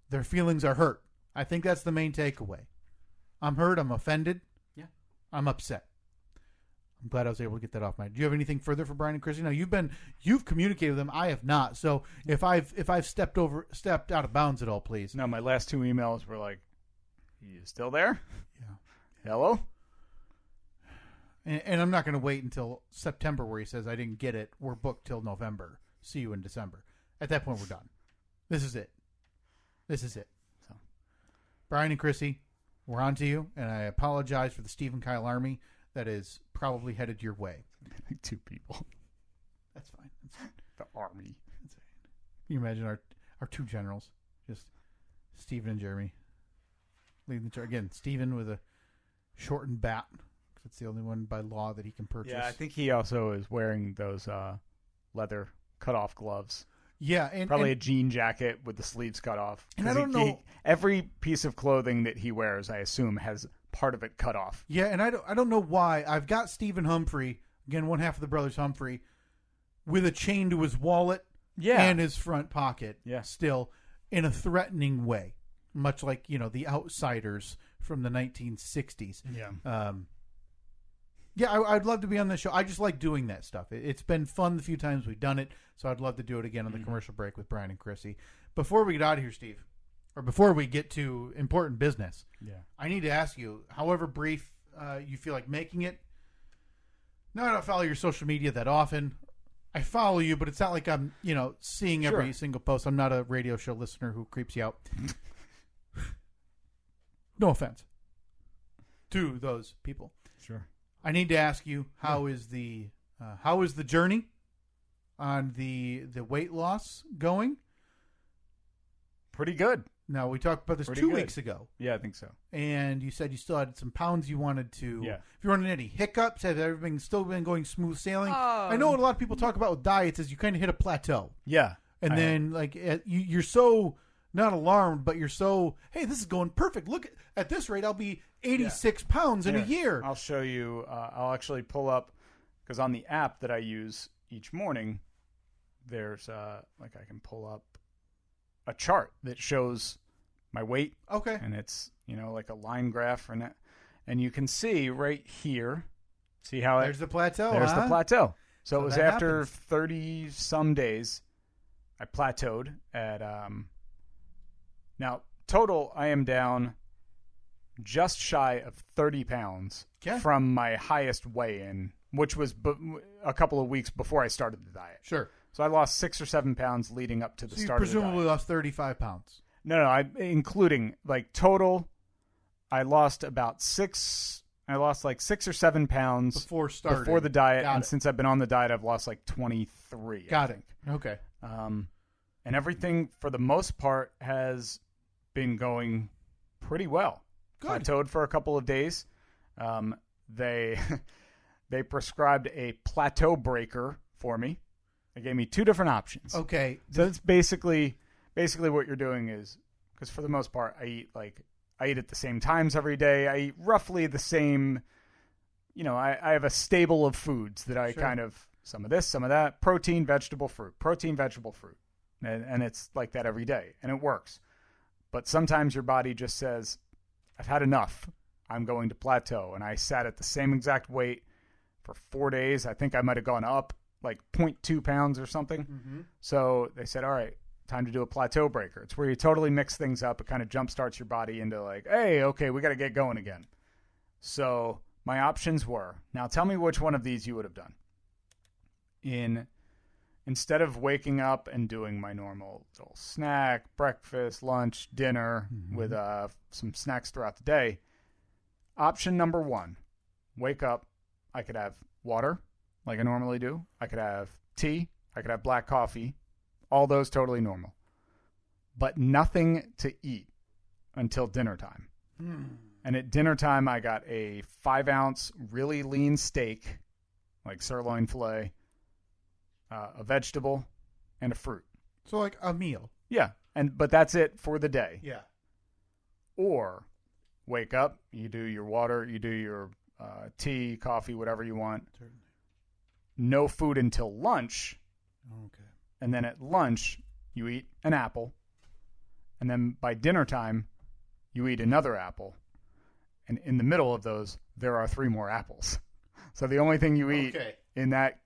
Their feelings are hurt. I think that's the main takeaway. I'm hurt. I'm offended. Yeah. I'm upset. I'm glad I was able to get that off my. Do you have anything further for Brian and Chrissy? Now you've communicated with them. I have not. So if I've stepped out of bounds at all, please. No, my last two emails were like, "You still there? Yeah. Hello." And I'm not going to wait until September where he says I didn't get it. We're booked till November. See you in December. At that point, we're done. This is it. So, Brian and Chrissy, we're on to you, and I apologize for the Steve and Kyle army that is probably headed your way. Like 2 people. That's fine. That's fine. The army. That's fine. Can you imagine our 2 generals, just Stephen and Jeremy, leading the charge again? Stephen with a shortened bat, because it's the only one by law that he can purchase. Yeah, I think he also is wearing those leather cut-off gloves. Yeah, and probably a jean jacket with the sleeves cut off. And I don't know every piece of clothing that he wears, I assume, has part of it cut off. Yeah, and I don't know why. I've got Stephen Humphrey, again, one half of the brothers Humphrey, with a chain to his wallet and his front pocket. Yeah, still in a threatening way, much like the Outsiders from the 1960s. Yeah. Yeah, I'd love to be on this show. I just like doing that stuff. It's been fun the few times we've done it, so I'd love to do it again on the commercial break with Brian and Chrissy. Before we get out of here, Steve, or before we get to important business, I need to ask you, however brief you feel like making it. No, I don't follow your social media that often. I follow you, but it's not like I'm, seeing every single post. I'm not a radio show listener who creeps you out. No offense to those people. Sure. I need to ask you, how is the journey on the weight loss going? Pretty good. Now, we talked about this 2 weeks ago. Yeah, I think so. And you said you still had some pounds you wanted to. Yeah. If you're running any hiccups, has everything still been going smooth sailing? I know what a lot of people talk about with diets is you kind of hit a plateau. Yeah. And then you're so not alarmed, but you're so, hey, this is going perfect. Look, at this rate, I'll be 86 pounds in a year. I'll show you. I'll actually pull up, because on the app that I use each morning, there's I can pull up a chart that shows my weight. Okay. And it's, like a line graph. And you can see right here, see how there's the plateau. There's the plateau. So it was after happens. 30 some days, I plateaued at, now total I am down just shy of 30 pounds from my highest weigh-in, which was a couple of weeks before I started the diet. Sure. So I lost 6 or 7 pounds leading up to the start of the diet. You presumably lost 35 pounds. No, including total, I lost about 6 or 7 pounds before the diet, and since I've been on the diet, I've lost 23. Got it. Okay. And everything for the most part has been going pretty well. Good. Plateaued for a couple of days. They prescribed a plateau breaker for me. They gave me 2 different options. Okay. So it's basically what you're doing is, because for the most part, I eat at the same times every day. I eat roughly the same, I have a stable of foods that I kind of, some of this, some of that, protein, vegetable, fruit. And it's like that every day, and it works. But sometimes your body just says, I've had enough. I'm going to plateau. And I sat at the same exact weight for 4 days. I think I might have gone up 0.2 pounds or something. Mm-hmm. So they said, all right, time to do a plateau breaker. It's where you totally mix things up. It kind of jumpstarts your body into hey, okay, we got to get going again. So my options were, now tell me which one of these you would have done. Instead of waking up and doing my normal little snack, breakfast, lunch, dinner with some snacks throughout the day, option number 1, wake up, I could have water like I normally do. I could have tea. I could have black coffee. All those totally normal. but nothing to eat until dinner time. And at dinner time, I got a 5-ounce really lean steak, like sirloin filet, a vegetable, and a fruit. So like a meal. Yeah, but that's it for the day. Yeah. Or wake up, you do your water, you do your tea, coffee, whatever you want. Certainly. No food until lunch. Okay. And then at lunch, you eat an apple. And then by dinner time, you eat another apple. And in the middle of those, there are 3 more apples. So the only thing you eat in that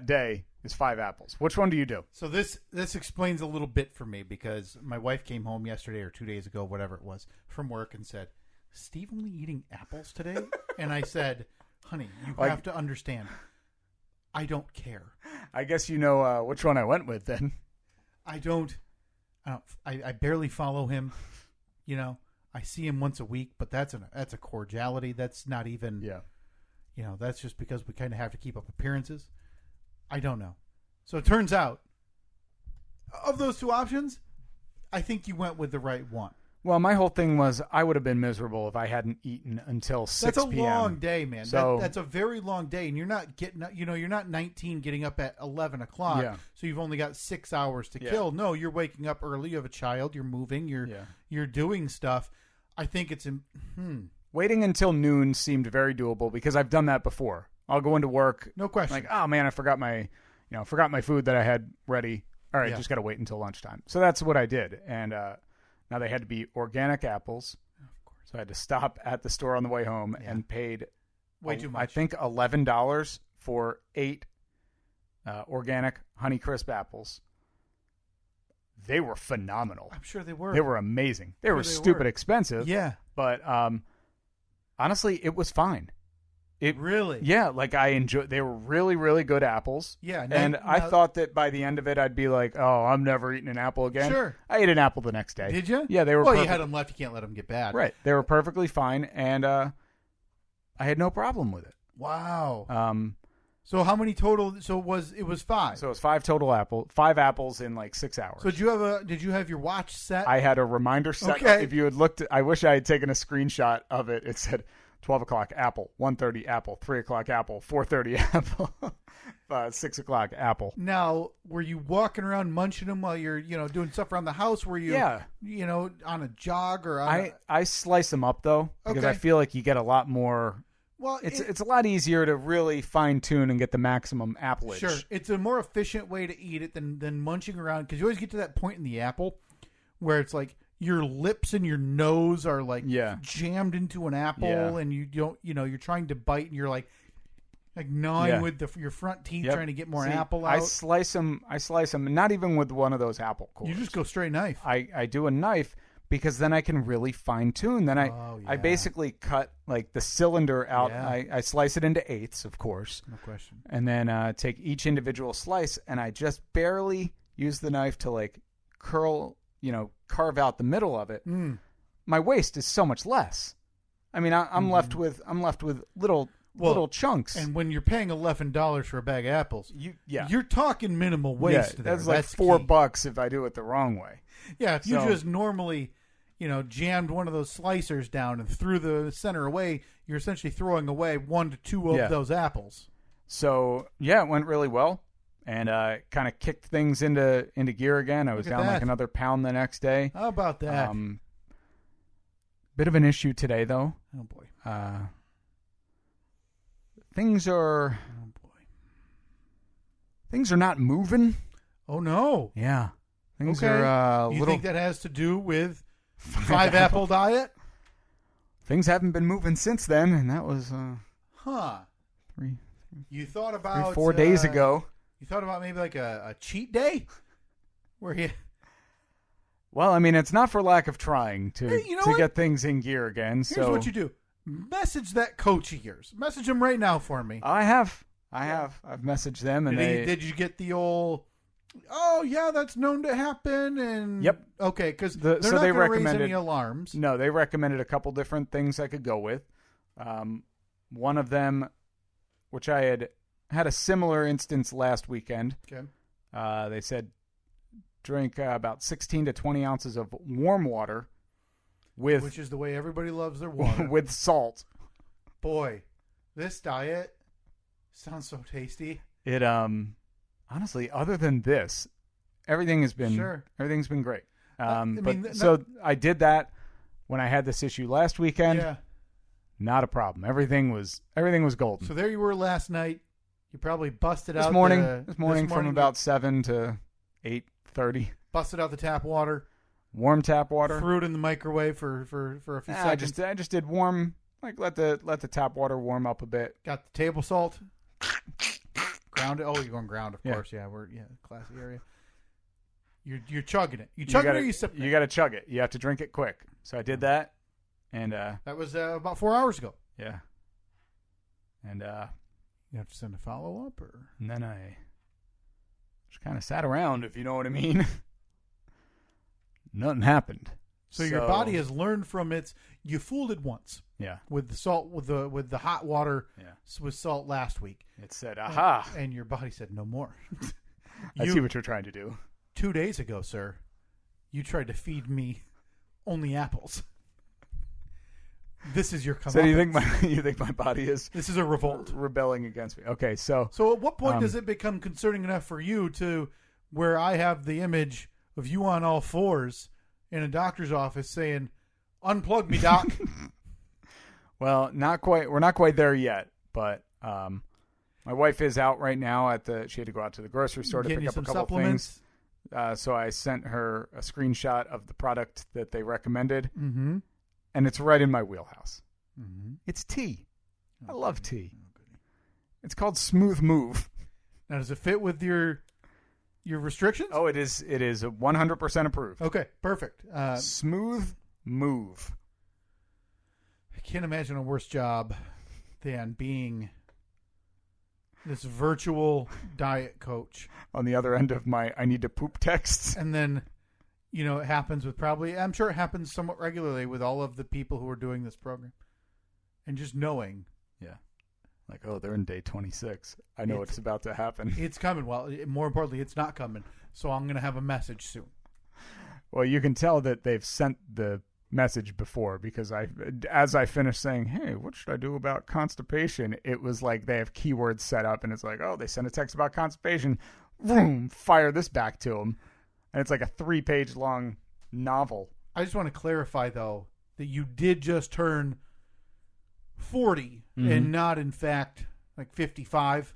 day is 5 apples. Which one do you do? So this explains a little bit for me, because my wife came home yesterday or 2 days ago, whatever it was, from work and said, "Steve only eating apples today?" And I said, "Honey, you have to understand. I don't care. I guess you know which one I went with then." I barely follow him. You know, I see him once a week, but that's a cordiality. That's not even. Yeah. You know, that's just because we kind of have to keep up appearances. I don't know. So it turns out, of those 2 options, I think you went with the right one. Well, my whole thing was I would have been miserable if I hadn't eaten until 6 p.m. That's a long day, man. So, that's a very long day, and you're not you're not 19 getting up at 11 o'clock, so you've only got 6 hours to kill. No, you're waking up early. You have a child. You're moving. You're doing stuff. I think it's waiting until noon seemed very doable because I've done that before. I'll go into work. No question. Like, oh man, I forgot my food that I had ready. All right, just got to wait until lunchtime. So that's what I did. And now they had to be organic apples. Of course. So I had to stop at the store on the way home and paid way too much. I think $11 for 8 organic Honeycrisp apples. They were phenomenal. I'm sure they were. They were amazing. They were stupid expensive. Yeah. But honestly, it was fine. Really? Yeah, like I enjoyed. They were really, really good apples. Yeah, and I thought that by the end of it, I'd be like, "Oh, I'm never eating an apple again." Sure. I ate an apple the next day. Did you? Yeah, they were. Well, you had them left. You can't let them get bad. Right. They were perfectly fine, and I had no problem with it. Wow. So how many total? So it was 5. So it was 5 total 5 apples in like 6 hours. So did you have your watch set? I had a reminder set. Okay. If you had looked, I wish I had taken a screenshot of it. It said 12 o'clock apple, 1:30 apple, 3 o'clock apple, 4:30 apple, 6 o'clock apple. Now, were you walking around munching them while you're doing stuff around the house? Were you on a jog or on I slice them up though because I feel like you get a lot more. Well, it's a lot easier to really fine tune and get the maximum applage. Sure, it's a more efficient way to eat it than munching around, because you always get to that point in the apple where it's like your lips and your nose are like jammed into an apple, and you don't you're trying to bite and you're like gnawing with your front teeth trying to get more apple out. I slice them, not even with one of those apple cores. You just go straight knife. I do a knife. Because then I can really fine tune. Then I basically cut like the cylinder out. Yeah. I slice it into eighths, of course. No question. And then take each individual slice, and I just barely use the knife to like carve out the middle of it. My waste is so much less. I mean, I'm left with little chunks. And when you're paying $11 for a bag of apples, you're talking minimal waste. That's like $4 if I do it the wrong way. Yeah, if you just normally, jammed one of those slicers down and threw the center away, you're essentially throwing away 1 to 2 of those apples. So, it went really well, and kind of kicked things into gear again. I was down like another pound the next day. How about that? Bit of an issue today, though. Oh, boy. Things are not moving. Oh, no. Yeah. Things are You think that has to do with 5 apple diet? Things haven't been moving since then, and that was You thought about 4 days ago. You thought about maybe like a cheat day, where you. Well, I mean, it's not for lack of trying to get things in gear again. Here's what you do: message that coach of yours. Message him right now for me. I have. I've messaged them, and did you get the old? Oh yeah, that's known to happen. And yep. Okay, because they're not going to raise any alarms. No, they recommended a couple different things I could go with. One of them, which I had a similar instance last weekend. Okay. They said drink about 16 to 20 ounces of warm water which is the way everybody loves their water. with salt. Boy, this diet sounds so tasty. It honestly, other than this, everything has been great. I did that when I had this issue last weekend. Yeah. Not a problem. Everything was golden. So there you were last night. You probably busted out this morning from about 7 to 8:30. Busted out the tap water. Warm tap water. Threw it in the microwave for a few seconds. I just did warm, like let the tap water warm up a bit. Got the table salt. Ground it. Oh, you're going ground, of course. Yeah, classy area. You're chugging it. You chug it or you sip it? You got to chug it. You have to drink it quick. So I did that, and that was about 4 hours ago. Yeah. And you have to send a follow up, or and then I just kind of sat around, if you know what I mean. Nothing happened. So your body has learned from its. You fooled it once. Yeah. With the salt, with the hot water. Yeah. With salt last week. It said, "Aha!" And your body said, "No more." I see what you're trying to do. 2 days ago, sir, you tried to feed me only apples. This is your comeuppance. So you think my body is? This is a revolt, rebelling against me. Okay, so at what point does it become concerning enough for you to where I have the image of you on all fours in a doctor's office saying, "Unplug me, doc." Well, not quite. We're not quite there yet, but my wife is out right now she had to go out to the grocery store to pick up a couple things. So I sent her a screenshot of the product that they recommended, and it's right in my wheelhouse. Mm-hmm. It's tea. I love tea. It's called Smooth Move. Now, does it fit with your restrictions? Oh, it is 100% approved. Okay, perfect. Smooth Move. I can't imagine a worse job than being this virtual diet coach on the other end of my I need to poop texts. And then, it happens with I'm sure it happens somewhat regularly with all of the people who are doing this program. And just knowing. Yeah. Like, oh, they're in day 26. I know it's about to happen. It's coming. Well, more importantly, it's not coming. So I'm going to have a message soon. Well, you can tell that they've sent the message before because as I finished saying, hey, what should I do about constipation? It was like they have keywords set up and it's like, oh, they sent a text about constipation. Vroom, fire this back to them. And it's like a 3-page long novel. I just want to clarify, though, that you did just turn 40 and not, in fact, like 55.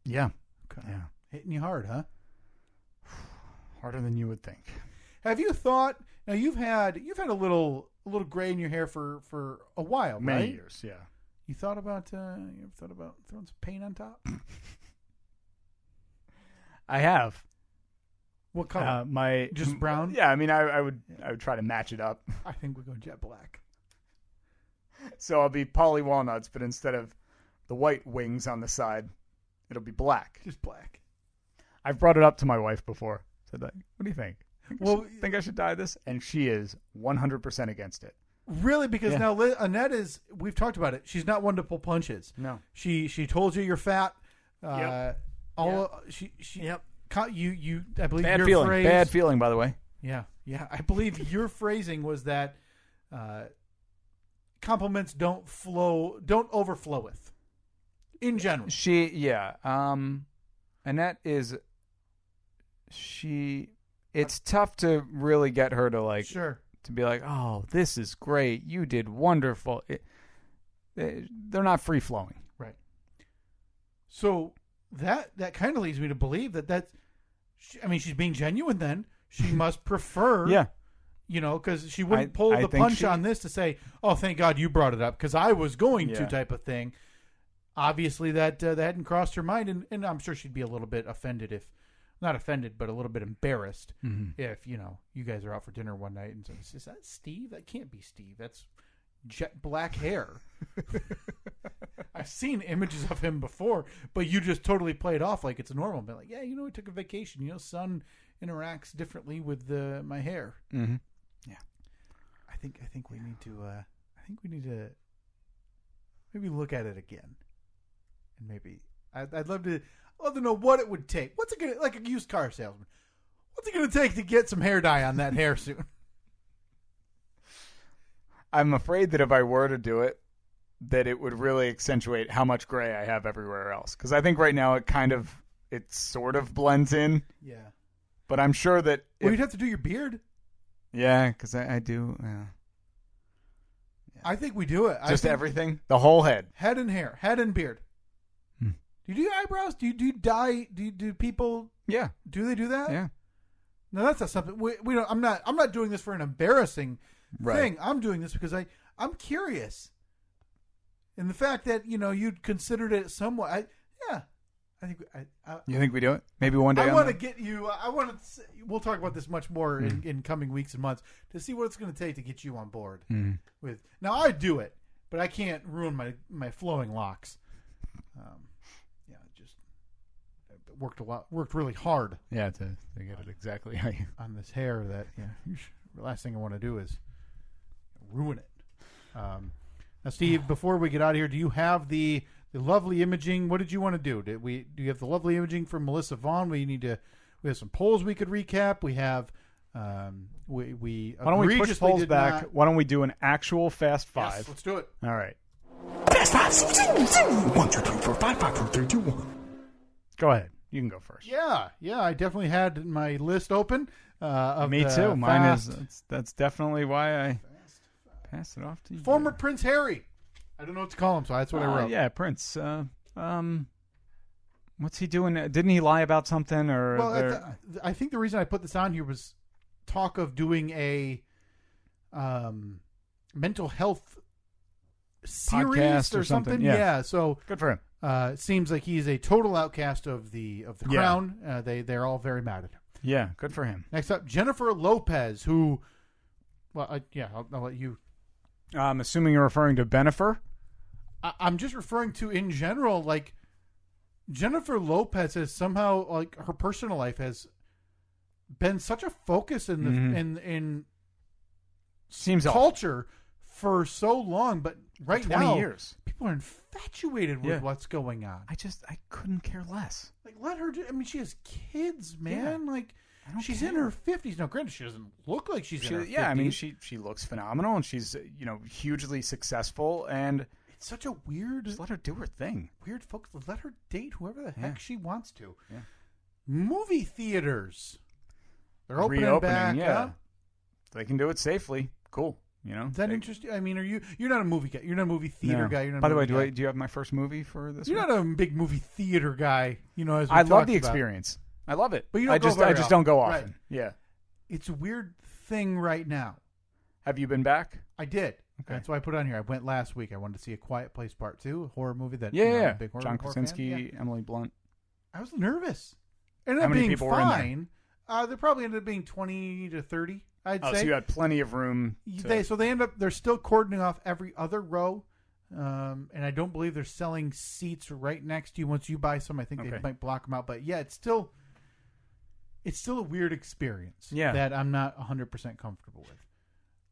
Yeah. Okay. Yeah. Hitting you hard, huh? Harder than you would think. Have you thought? Now you've had a little gray in your hair for a while, right? Many years, yeah. You thought about you ever thought about throwing some paint on top? I have. What color? Just brown? Yeah, I mean I would try to match it up. I think we're going jet black. So I'll be poly walnuts, but instead of the white wings on the side, it'll be black. Just black. I've brought it up to my wife before. Said, what do you think? Think I should dye this? And she is 100% against it. Really? Because now Annette we've talked about it. She's not one to pull punches. No. She told you you're fat. Yep. Yep. You I believe bad your feeling. phrase. Bad feeling, by the way. Yeah. Yeah. I believe your phrasing was that compliments don't overfloweth. In general. Annette is it's tough to really get her to to be like, oh, this is great. You did wonderful. They're not free flowing. Right. So that kind of leads me to believe she's being genuine then. She must prefer. Yeah. Because she wouldn't pull the punch on this to say, oh, thank God you brought it up because I was going to type of thing. Obviously that hadn't crossed her mind. And I'm sure she'd be a little bit offended not offended, but a little bit embarrassed if, you guys are out for dinner one night and says, is that Steve? That can't be Steve. That's jet black hair. I've seen images of him before, but you just totally play it off like it's normal. But like, yeah, we took a vacation. Sun interacts differently with my hair. Mm-hmm. Yeah. I think we need to maybe look at it again. And maybe I'd love to know what it would take. What's it gonna, like a used car salesman? What's it going to take to get some hair dye on that hair soon? I'm afraid that if I were to do it, that it would really accentuate how much gray I have everywhere else. Because I think right now it sort of blends in. Yeah. But I'm sure that... Well, you'd have to do your beard. Yeah, because I do... Yeah. I think we do it. Just everything? The whole head? Head and hair. Head and beard. Do you do eyebrows? Do you dye? Do people... Yeah. Do they do that? Yeah. No, that's not something... We don't, I'm not doing this for an embarrassing thing. I'm doing this because I'm curious. And the fact that, you'd considered it somewhat... I think... You think we do it? Maybe one day. I want to get you... We'll talk about this much more in coming weeks and months to see what it's going to take to get you on board. With now, I'd do it, but I can't ruin my flowing locks. Just worked really hard. Yeah, to get it exactly how you... On this hair that, the last thing I want to do is ruin it. Now, Steve, before we get out of here, do you have the lovely imaging? What did you want to do? Do you have the lovely imaging from Melissa Vaughn? We have some polls we could recap. We have we why don't we push polls back? Not... Why don't we do an actual Fast Five? Yes, let's do it. All right. Fast Five. 1, 2, 3, 4, 5, 5, 4, 3, 2, 1. Go ahead. You can go first. Yeah. I definitely had my list open. Me too. Mine is. That's definitely why I passed it off to you. Former Prince Harry. I don't know what to call him, so that's what I wrote. Yeah, Prince. What's he doing? Didn't he lie about something? Or well, I think the reason I put this on here was talk of doing a mental health series podcast or something. Yeah, so good for him. It seems like he's a total outcast of the crown. They're all very mad at him. Yeah, good for him. Next up, Jennifer Lopez, who, well, I'll let you. I'm assuming you're referring to Bennifer. I'm just referring to in general, like Jennifer Lopez has somehow, like, her personal life has been such a focus in the in seems culture for so long, but right 20 now years. People are infatuated with what's going on. I couldn't care less. Like, let her do. I mean, she has kids, man. Yeah. Like, she's care. in her 50s. Now, granted, she doesn't look like she's in her 50s. Yeah, I mean, she looks phenomenal, and she's hugely successful, and it's such a weird. Just let her do her thing. Weird folks. Let her date whoever the heck she wants to. Yeah. Movie theaters. They're opening Reopening, back. Yeah. They can do it safely. Cool. Is that interesting? I mean, you're not a movie guy. You're not a movie theater guy. You're not By the way, do you have my first movie for this? You're not a big movie theater guy. As I love the experience. I love it. But you I don't just don't go often. Right. Yeah. It's a weird thing right now. Have you been back? I did. Okay. That's why I put it on here. I went last week. I wanted to see A Quiet Place Part 2, a horror movie that I'm a big horror John fan. Krasinski, Emily Blunt. I was nervous. It ended How up many being people were in there? fine. There probably ended up being 20 to 30. I'd say. So you had plenty of room. They end up. They're still cordoning off every other row, and I don't believe they're selling seats right next to you. Once you buy some, I think they might block them out. But yeah, it's still a weird experience. Yeah. That I'm not 100% comfortable with.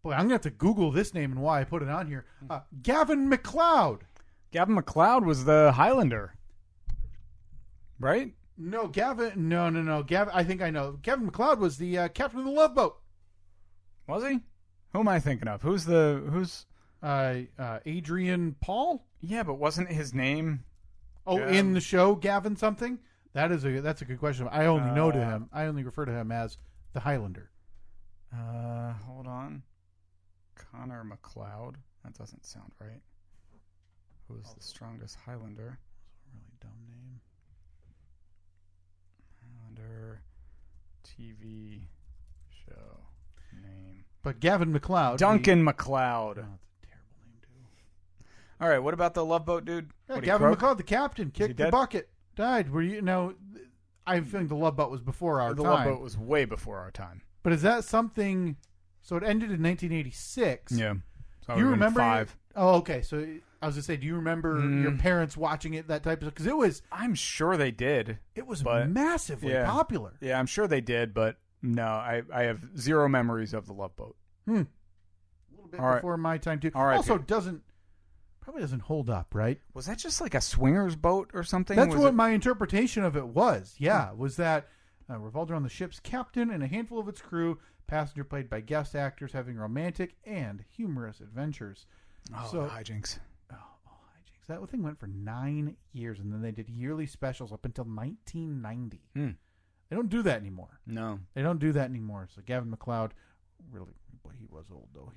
Boy, I'm gonna have to Google this name and why I put it on here. Gavin MacLeod. Gavin MacLeod was the Highlander, right? No, Gavin. No. Gavin. I think I know. Gavin MacLeod was the captain of the Love Boat. Was he? Who am I thinking of? Who's Adrian Paul? Yeah, but wasn't his name? Oh, in the show, Gavin something. That's a good question. I only know to him. I only refer to him as the Highlander. Hold on. Connor MacLeod. That doesn't sound right. Who's the strongest Highlander? Really dumb name. Highlander TV show name. But Gavin MacLeod. Duncan MacLeod. Oh, that's a terrible name too. All right, what about the Love Boat dude? Yeah, Gavin MacLeod, the captain, kicked the dead? bucket, died. Were you? I'm feeling the Love Boat was before our time. The Love Boat was way before our time. But is that something? So it ended in 1986. Yeah. So Do you remember? 5. Oh, okay. So I was gonna say, do you remember your parents watching it? That type of because it was. I'm sure they did. It was but, massively popular. Yeah, I'm sure they did, but no, I have zero memories of the Love Boat. A little bit before my time too. Also, probably doesn't hold up, right? Was that just like a swingers boat or something? That's what my interpretation of it was. Yeah, was that revolved around the ship's captain and a handful of its crew, passenger played by guest actors having romantic and humorous adventures. Oh, So- hijinks. Hijinks. That thing went for 9 years, and then they did yearly specials up until 1990. They don't do that anymore. No. They don't do that anymore. So Gavin MacLeod, really, boy, he was old though.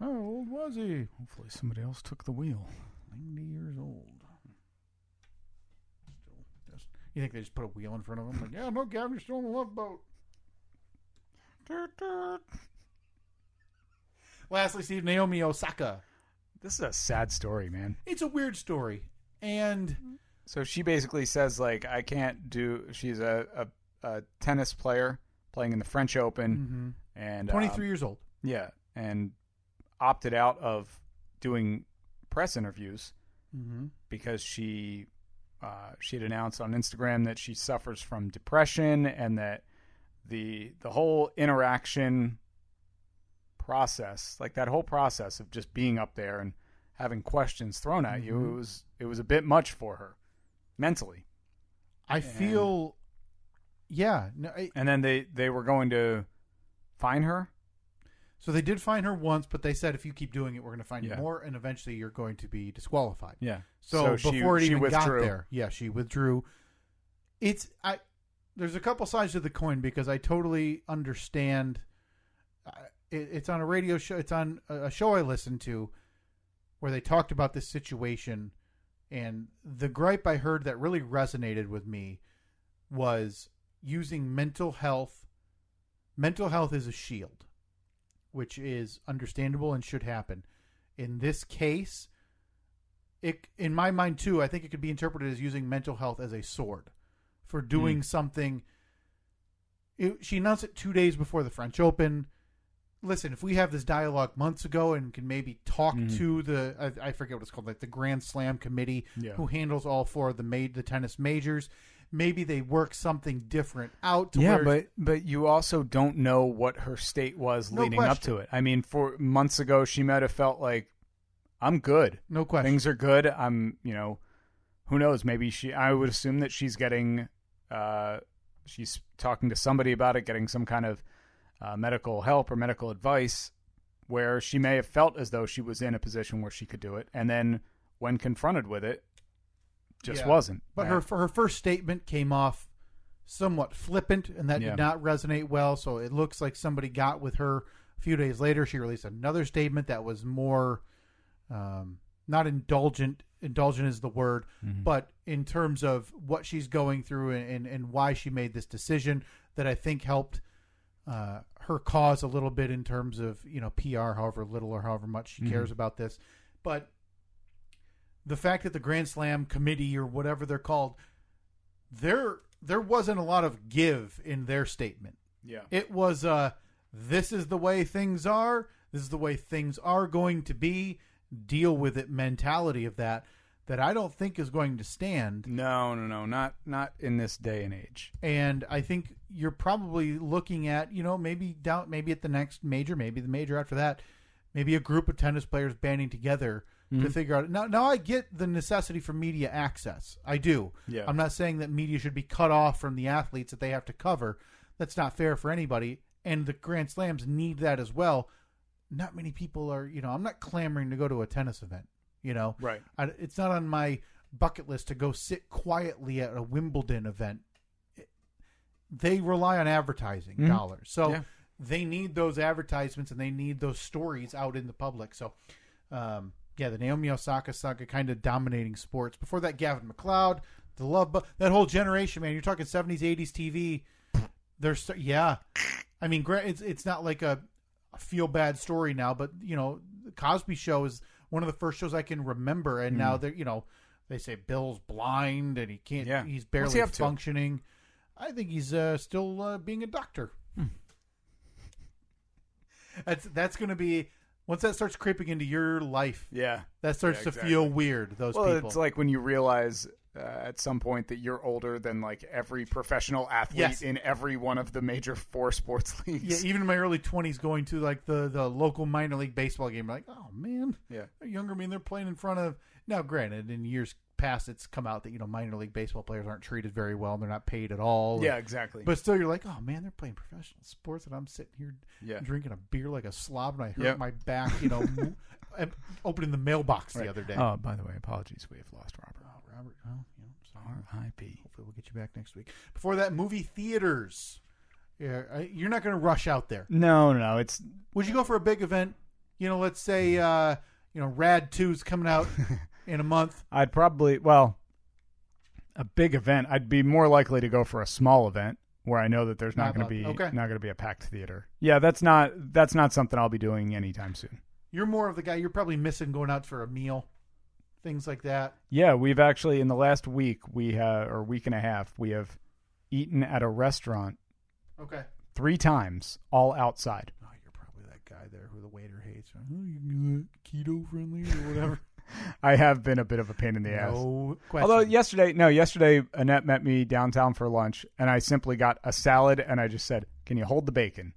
How old was he? Hopefully somebody else took the wheel. 90 years old. You think they just put a wheel in front of him? Like, yeah, no, Gavin, you're still on the love boat. Lastly, Steve, Naomi Osaka. This is a sad story, man. It's a weird story. And So she basically says, like, I can't do... She's a tennis player playing in the French Open. And 23 years old. Yeah, and opted out of doing press interviews because she had announced on Instagram that she suffers from depression and that the whole interaction process, like that whole process of just being up there and having questions thrown at you, it was a bit much for her mentally. I feel, yeah. No, And then they were going to fine her. So they did fine her once, but they said if you keep doing it, we're going to fine you Yeah. more, and eventually you're going to be disqualified. Yeah. So before it she even withdrew. got there, yeah, she withdrew. There's a couple sides to the coin because I totally understand. It's on a radio show. It's on a show I listened to where they talked about this situation, and the gripe I heard that really resonated with me was using mental health. Mental health is a shield, which is understandable and should happen. In this case, in my mind too, I think it could be interpreted as using mental health as a sword for doing something. She announced it 2 days before the French Open. Listen, if we have this dialogue months ago and can maybe talk to the, I forget what it's called, like the Grand Slam committee who handles all four of the tennis majors, maybe they work something different out. To where, but you also don't know what her state was leading up to it. I mean, for months ago, she might have felt like, I'm good. No question. Things are good. I'm, who knows? Maybe I would assume that she's getting, she's talking to somebody about it, getting some kind of medical help or medical advice where she may have felt as though she was in a position where she could do it. And then when confronted with it, just wasn't. But her first statement came off somewhat flippant, and that did not resonate well. So it looks like somebody got with her a few days later. She released another statement that was more not indulgent. Indulgent is the word, but in terms of what she's going through and why she made this decision, that I think helped her cause a little bit in terms of PR, however little or however much she cares about this. But the fact that the Grand Slam committee or whatever they're called, there wasn't a lot of give in their statement. Yeah, it was this is the way things are. This is the way things are going to be. Deal with it mentality of that I don't think is going to stand. No, not in this day and age. And I think you're probably looking at, maybe at the next major, maybe the major after that, maybe a group of tennis players banding together to figure out. Now I get the necessity for media access. I do. Yeah. I'm not saying that media should be cut off from the athletes that they have to cover. That's not fair for anybody. And the Grand Slams need that as well. Not many people are, I'm not clamoring to go to a tennis event, Right. It's not on my bucket list to go sit quietly at a Wimbledon event. They rely on advertising dollars. So they need those advertisements and they need those stories out in the public. So, the Naomi Osaka saga kind of dominating sports. Before that, Gavin MacLeod, the love, that whole generation, man. You're talking 70s, 80s TV. I mean, it's not like a feel bad story now, but the Cosby Show is one of the first shows I can remember, and now they're they say Bill's blind and he can't. Yeah. He's barely What's he up to? functioning. I think he's still being a doctor. That's going to be once that starts creeping into your life. Yeah, that starts to feel weird. Those people. It's like when you realize at some point that you're older than like every professional athlete in every one of the major 4 sports leagues. Yeah, even in my early 20s, going to like the local minor league baseball game, like, oh man, yeah, they're younger than me. They're playing in front of. Now, granted, in years past it's come out that, minor league baseball players aren't treated very well and they're not paid at all. Yeah, exactly. But still, you're like, oh man, they're playing professional sports, and I'm sitting here Yeah. drinking a beer like a slob, and I hurt Yep. my back. Opening the mailbox the other day. Oh, by the way, apologies, we have lost Robert. Oh, Robert. Oh, sorry. R.I.P. Hopefully, we'll get you back next week. Before that, movie theaters. Yeah, you're not going to rush out there. No, it's Would you go for a big event? Let's say, Rad 2's coming out in a month. I'd probably a big event. I'd be more likely to go for a small event where I know that there's not going to be a packed theater. Yeah, that's not something I'll be doing anytime soon. You're more of the guy. You're probably missing going out for a meal, things like that. Yeah, we've actually in the last week or week and a half we have eaten at a restaurant. Okay. 3 times, all outside. Oh, you're probably that guy there who the waiter hates. Oh, you can do that keto friendly or whatever. I have been a bit of a pain in the ass. No question. Although yesterday Annette met me downtown for lunch, and I simply got a salad, and I just said, "Can you hold the bacon?"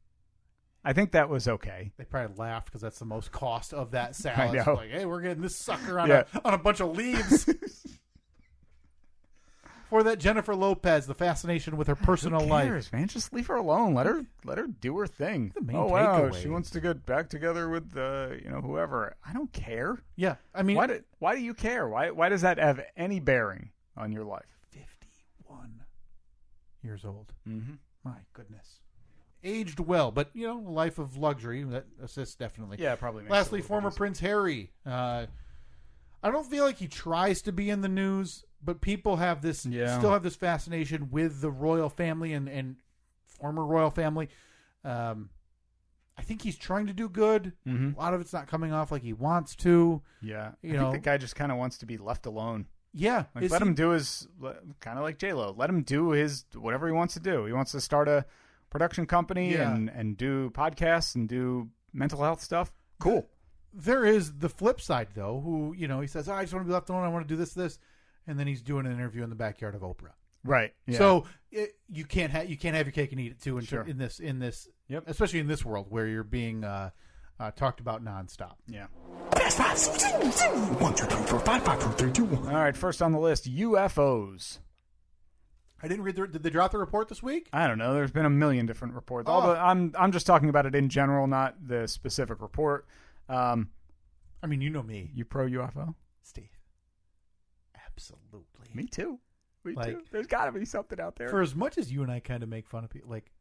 I think that was okay. They probably laughed because that's the most cost of that salad. I know. It's like, hey, we're getting this sucker on a bunch of leaves. For that, Jennifer Lopez, the fascination with her personal Who cares, life. man, just leave her alone. Let her do her thing. The main oh wow, takeaway. she wants to get back together with whoever. I don't care. Yeah, I mean, why do you care? Why does that have any bearing on your life? 51 years old. Mm-hmm. My goodness. Aged well, but, a life of luxury. That assists definitely. Yeah, probably. Makes Lastly, it a little former easier. Prince Harry. I don't feel like he tries to be in the news, but people have this still have this fascination with the royal family and former royal family. I think he's trying to do good. Mm-hmm. A lot of it's not coming off like he wants to. Yeah, I know. think the guy just kind of wants to be left alone. Yeah, Like, let him do his, kind of like J-Lo. Let him do his whatever he wants to do. He wants to start a production company and do podcasts and do mental health stuff. Cool. There is the flip side, though, who, he says, I just want to be left alone. I want to do this. And then he's doing an interview in the backyard of Oprah. Right. Yeah. So you can't have your cake and eat it too. Sure. In this, Yep. especially in this world where you're being talked about nonstop. Yeah. Fast five. 1, 2, 3, 4, 5, 5, 4, 3, 2, 1. All right. First on the list, UFOs. I didn't read. Did they drop the report this week? I don't know. There's been a million different reports. Oh. Although I'm just talking about it in general, not the specific report. I mean, you know me, You pro UFO? Steve. Absolutely. Me too. Me Like- too. There's got to be something out there. For as much as you and I kind of make fun of people, like,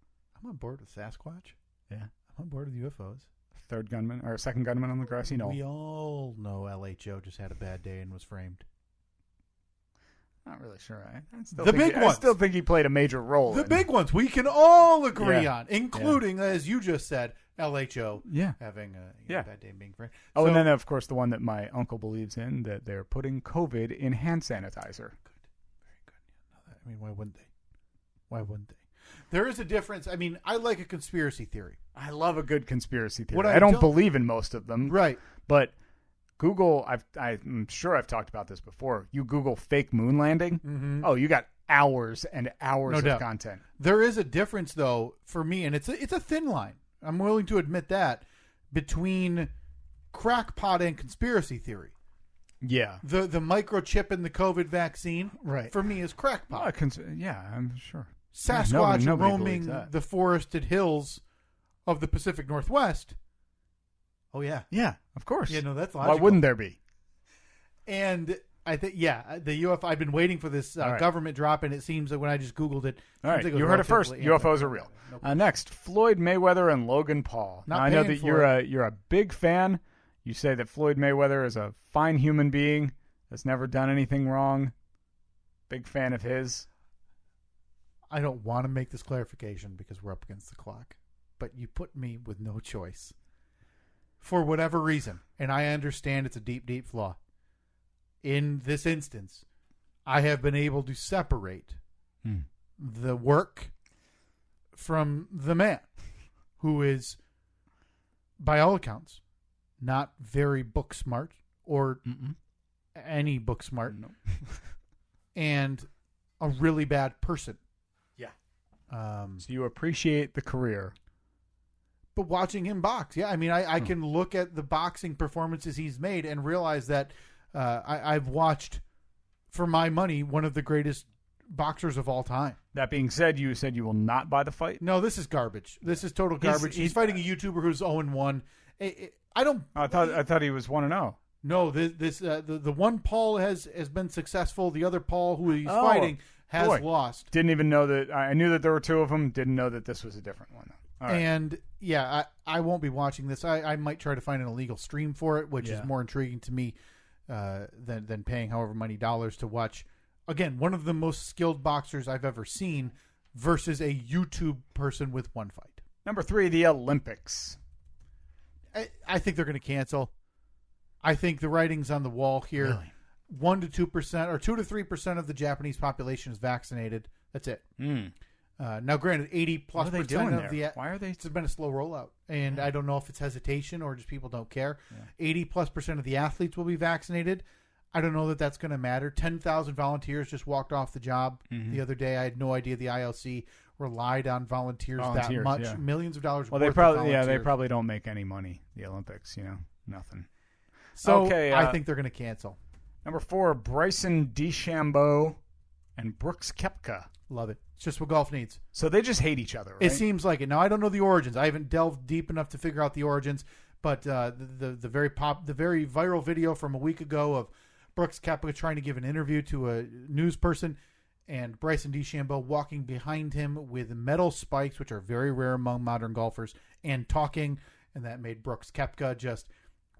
I'm on board with Sasquatch. Yeah. I'm on board with UFOs. Third gunman or second gunman on the grassy knoll. We all know LHO just had a bad day and was framed. Not really sure. I still think he played a major role. The in- big ones we can all agree Yeah. on, including, as you just said, LHO Yeah. having a Yeah. bad day and being framed. Oh, So- and then of course the one that my uncle believes in, that they're putting COVID in hand sanitizer. Very good. I mean, why wouldn't they? Why wouldn't they? There is a difference. I mean, I like a conspiracy theory. I love a good conspiracy theory. What I I don't don't- believe in most of them, Right. but Google. I'm sure I've talked about this before. You Google fake moon landing. Mm-hmm. Oh, you got hours and hours No of doubt. content. There is a difference, though, for me, and it's a thin line. I'm willing to admit that, between crackpot and conspiracy theory. Yeah. The microchip in the COVID vaccine, Right. for me, is crackpot. Yeah, I'm sure. Sasquatch Nobody roaming believes that. the forested hills of the Pacific Northwest. Oh, yeah. Yeah, of course. Yeah, no, that's Why logical. wouldn't there be? And I think, the UFO, I've been waiting for this All right. government drop, and it seems that when I just Googled it, All right, seems like you heard it first. relatively UFOs are real. No Next, Floyd Mayweather and Logan Paul. Not Now, I know paying that for you're a big fan. You say that Floyd Mayweather is a fine human being that's never done anything wrong. Big fan of his. I don't want to make this clarification because we're up against the clock, but you put me with no choice for whatever reason, and I understand it's a deep, deep flaw. In this instance, I have been able to separate the work from the man, who is, by all accounts, not very book smart or any book smart, No. and a really bad person. So you appreciate the career. But watching him box, yeah, I mean, I can look at the boxing performances he's made and realize that I've watched for my money, one of the greatest boxers of all time. That being said you will not buy the fight? No, this is garbage. This is total garbage. He's fighting a YouTuber who's 0-1. I don't. I thought he was 1-0. No, the one Paul has been successful. The other Paul who he's fighting has lost. Didn't even know that. I knew that there were two of them. Didn't know that this was a different one. All right. And yeah, I won't be watching this. I might try to find an illegal stream for it, which is more intriguing to me than paying however many dollars to watch. Again, one of the most skilled boxers I've ever seen versus a YouTube person with one fight. Number 3, the Olympics. I think they're going to cancel. I think the writing's on the wall here. Really? 1 to 2% or 2 to 3% of the Japanese population is vaccinated. That's it. Now, granted, 80+% what are they doing of there? Why are they? It's been a slow rollout, and I don't know if it's hesitation or just people don't care. 80+% of the athletes will be vaccinated. I don't know that that's going to matter. 10,000 volunteers just walked off the job the other day. I had no idea the IOC relied on volunteers that much. Yeah. Millions of dollars. Well, worth they probably of volunteers. they probably don't make any money. The Olympics, nothing. So okay, I think they're going to cancel. Number 4, Bryson DeChambeau and Brooks Koepka. Love it. It's just what golf needs. So they just hate each other, right? It seems like it. Now, I don't know the origins. I haven't delved deep enough to figure out the origins, but the very viral video from a week ago of Brooks Koepka trying to give an interview to a news person and Bryson DeChambeau walking behind him with metal spikes, which are very rare among modern golfers, and talking, and that made Brooks Koepka just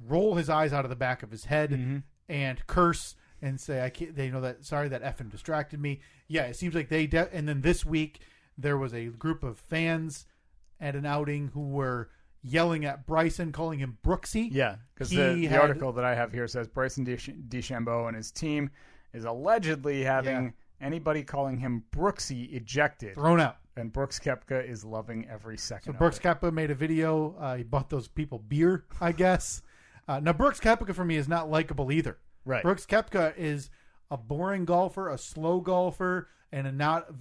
roll his eyes out of the back of his head and curse and say, "I can't." They know that. Sorry, that effing distracted me. Yeah, it seems like they. And then this week there was a group of fans at an outing who were yelling at Bryson, calling him Brooksy. Yeah, because the article that I have here says Bryson DeChambeau and his team is allegedly having anybody calling him Brooksy ejected, thrown out. And Brooks Koepka is loving every second. So Brooks Koepka made a video. He bought those people beer, I guess. Now Brooks Koepka for me is not likable either. Right. Brooks Koepka is a boring golfer, a slow golfer, and not a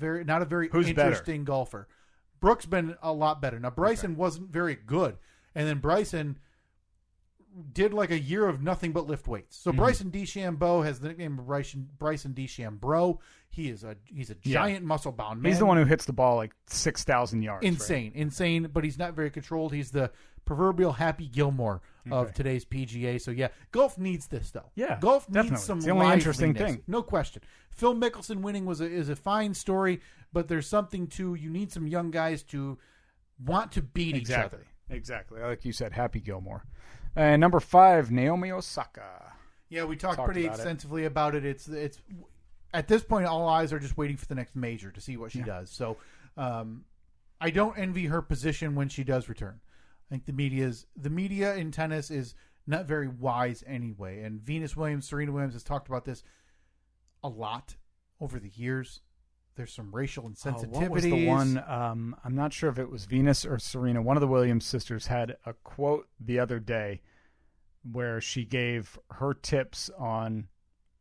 very interesting golfer. Brooks been a lot better. Now Bryson wasn't very good, and then Bryson did like a year of nothing but lift weights. So Bryson DeChambeau has the nickname of Bryson DeChambeau. He's a giant muscle bound man. He's the one who hits the ball like 6,000 yards. Insane, but he's not very controlled. He's the proverbial Happy Gilmore of today's PGA. So yeah, golf needs this though. Yeah, golf definitely. needs some. It's the only interesting thing, no question. Phil Mickelson winning is a fine story, but there's something to you need some young guys to want to beat each other. Exactly, like you said, Happy Gilmore. And number 5, Naomi Osaka. Yeah, we talked pretty extensively about it. It's at this point, all eyes are just waiting for the next major to see what she does. So, I don't envy her position when she does return. I think the media in tennis is not very wise anyway. And Venus Williams, Serena Williams has talked about this a lot over the years. There's some racial insensitivities. What was the one? I'm not sure if it was Venus or Serena. One of the Williams sisters had a quote the other day where she gave her tips on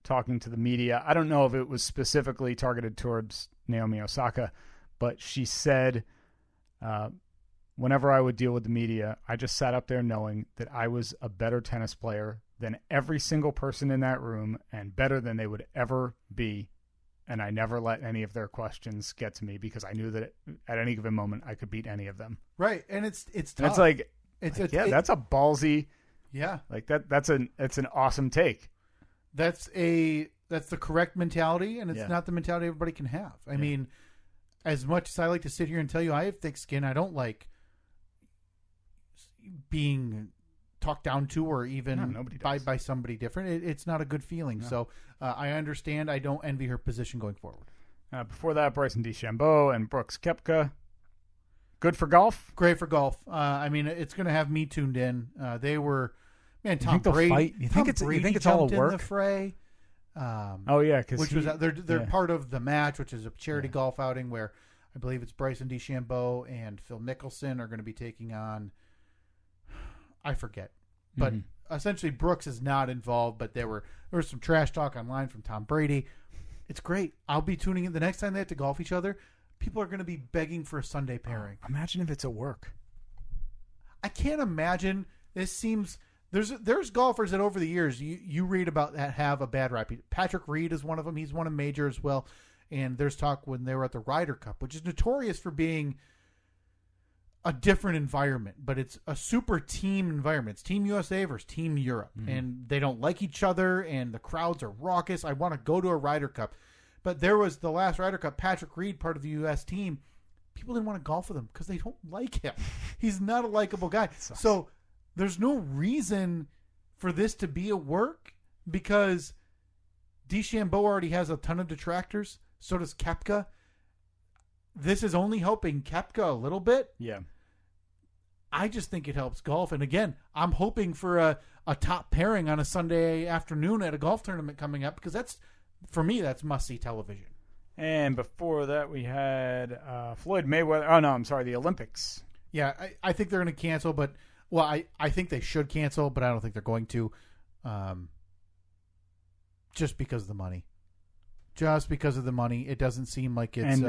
talking to the media. I don't know if it was specifically targeted towards Naomi Osaka, but she said, whenever I would deal with the media, I just sat up there knowing that I was a better tennis player than every single person in that room and better than they would ever be. And I never let any of their questions get to me because I knew that at any given moment I could beat any of them. Right, and it's tough. And it's like, that's a ballsy. Yeah, like that's an awesome take. That's the correct mentality, and it's not the mentality everybody can have. I mean, as much as I like to sit here and tell you I have thick skin, I don't like being talked down to or even by somebody different. It's not a good feeling. No. So I understand. I don't envy her position going forward. Before that, Bryson DeChambeau and Brooks Koepka. Good for golf? Great for golf. I mean, it's going to have me tuned in. They were, man, Tom Brady. You think it's all a work? In the fray. Because they're part of the match, which is a charity golf outing where I believe it's Bryson DeChambeau and Phil Mickelson are going to be taking on. I forget, but essentially Brooks is not involved. But there was some trash talk online from Tom Brady. It's great. I'll be tuning in the next time they have to golf each other. People are going to be begging for a Sunday pairing. Imagine if it's a work. I can't imagine. This There's golfers that over the years you read about that have a bad rap. Patrick Reed is one of them. He's won a major as well. And there's talk when they were at the Ryder Cup, which is notorious for being a different environment, but it's a super team environment. It's Team USA versus Team Europe, and they don't like each other, and the crowds are raucous. I want to go to a Ryder Cup. But there was the last Ryder Cup, Patrick Reed, part of the U.S. team. People didn't want to golf with him because they don't like him. He's not a likable guy. So there's no reason for this to be a work because DeChambeau already has a ton of detractors. So does Koepka. This is only helping Koepka a little bit. Yeah. I just think it helps golf. And again, I'm hoping for a top pairing on a Sunday afternoon at a golf tournament coming up because that's, for me, that's must-see television. And before that, we had Floyd Mayweather. Oh, no, I'm sorry, the Olympics. Yeah, I think they're going to cancel, but, well, I think they should cancel, but I don't think they're going to. Just because of the money. Just because of the money. It doesn't seem like it's...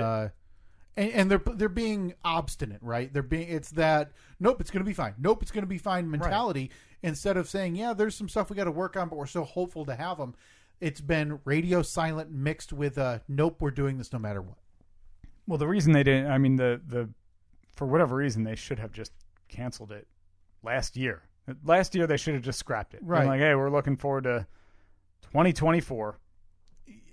And they're being obstinate, right? It's that, nope, it's going to be fine. Nope, it's going to be fine mentality. Right. Instead of saying, yeah, there's some stuff we got to work on, but we're so hopeful to have them. It's been radio silent mixed with, nope, we're doing this no matter what. Well, the reason they didn't, I mean, for whatever reason, they should have just canceled it last year. Last year, they should have just scrapped it. Right. Been like, hey, we're looking forward to 2024.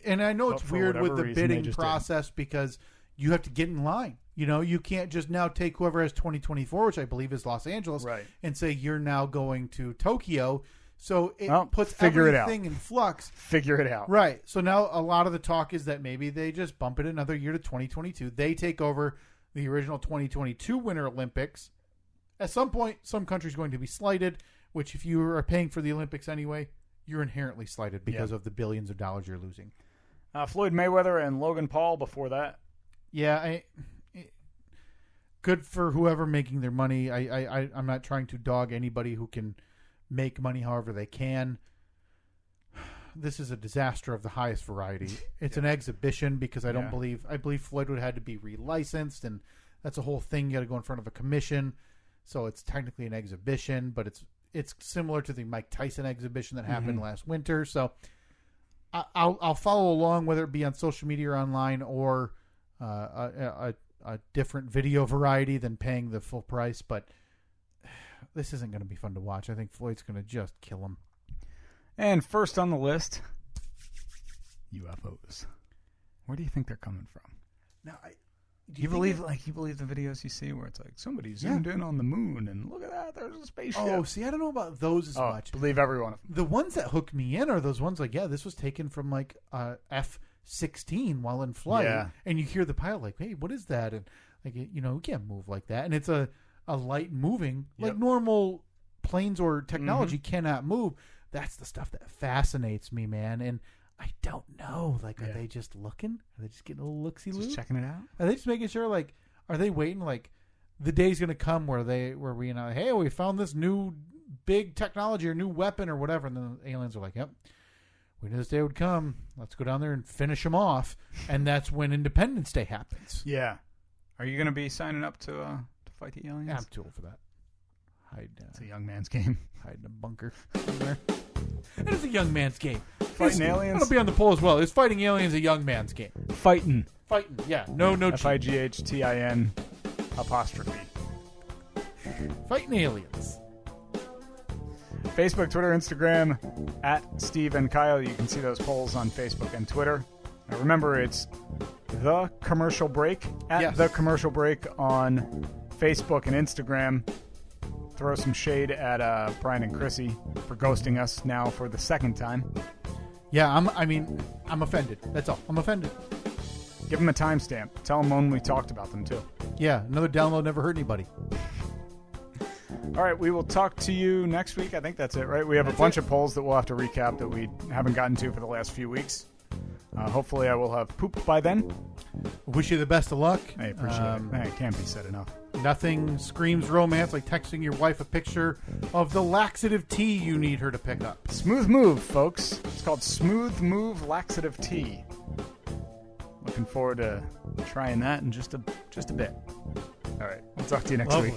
And I know it's weird with the bidding process because you have to get in line. You know, you can't just now take whoever has 2024, which I believe is Los Angeles, right, and say you're now going to Tokyo. So it puts everything in flux. Figure it out. Right. So now a lot of the talk is that maybe they just bump it another year to 2022. They take over the original 2022 Winter Olympics. At some point, some country's going to be slighted, which if you are paying for the Olympics anyway, you're inherently slighted because of the billions of dollars you're losing. Floyd Mayweather and Logan Paul before that. Yeah, good for whoever making their money. I'm not trying to dog anybody who can make money however they can. This is a disaster of the highest variety. It's an exhibition because I believe Floyd would have had to be relicensed, and that's a whole thing. You got to go in front of a commission, so it's technically an exhibition, but it's similar to the Mike Tyson exhibition that happened last winter. So I'll follow along, whether it be on social media or online, or a different video variety than paying the full price, but this isn't going to be fun to watch. I think Floyd's going to just kill him. And first on the list, UFOs. Where do you think they're coming from? Now, do you believe the videos you see where it's like somebody zoomed in on the moon and look at that, there's a spaceship? Oh, see, I don't know about those as much. Believe every one of them. The ones that hooked me in are those ones like, this was taken from like F-16 while in flight, and you hear the pilot like, hey, what is that? And like, we can't move like that, and it's a light moving like normal planes or technology cannot move. That's the stuff that fascinates me, man. And I don't know, like, are they just looking? Are they just getting a little looksy-loo? Just checking it out? Are they just making sure, like, are they waiting, like, the day's going to come where we, hey, we found this new big technology or new weapon or whatever, and then the aliens are like, yep, we knew this day would come. Let's go down there and finish them off. And that's when Independence Day happens. Yeah. Are you going to be signing up to fight the aliens? Yeah, I'm too old for that. It's a young man's game. Hide in a bunker somewhere. It is a young man's game. Fighting aliens? That'll be on the poll as well. Is fighting aliens a young man's game? Fighting, yeah. No. FIGHTIN apostrophe. Fighting aliens. Facebook, Twitter, Instagram, at Steve and Kyle. You can see those polls on Facebook and Twitter. Now remember, it's The Commercial Break, at The Commercial Break on Facebook and Instagram. Throw some shade at Brian and Chrissy for ghosting us now for the second time. Yeah, I'm offended. That's all. I'm offended. Give them a timestamp. Tell them when we talked about them, too. Yeah, another download never hurt anybody. All right, we will talk to you next week. I think that's it, right? We have a bunch of polls that we'll have to recap that we haven't gotten to for the last few weeks. Hopefully I will have pooped by then. Wish you the best of luck. I appreciate it. It can't be said enough. Nothing screams romance like texting your wife a picture of the laxative tea you need her to pick up. Smooth Move, folks. It's called Smooth Move Laxative Tea. Looking forward to trying that in just a bit. All right. We'll talk to you next week.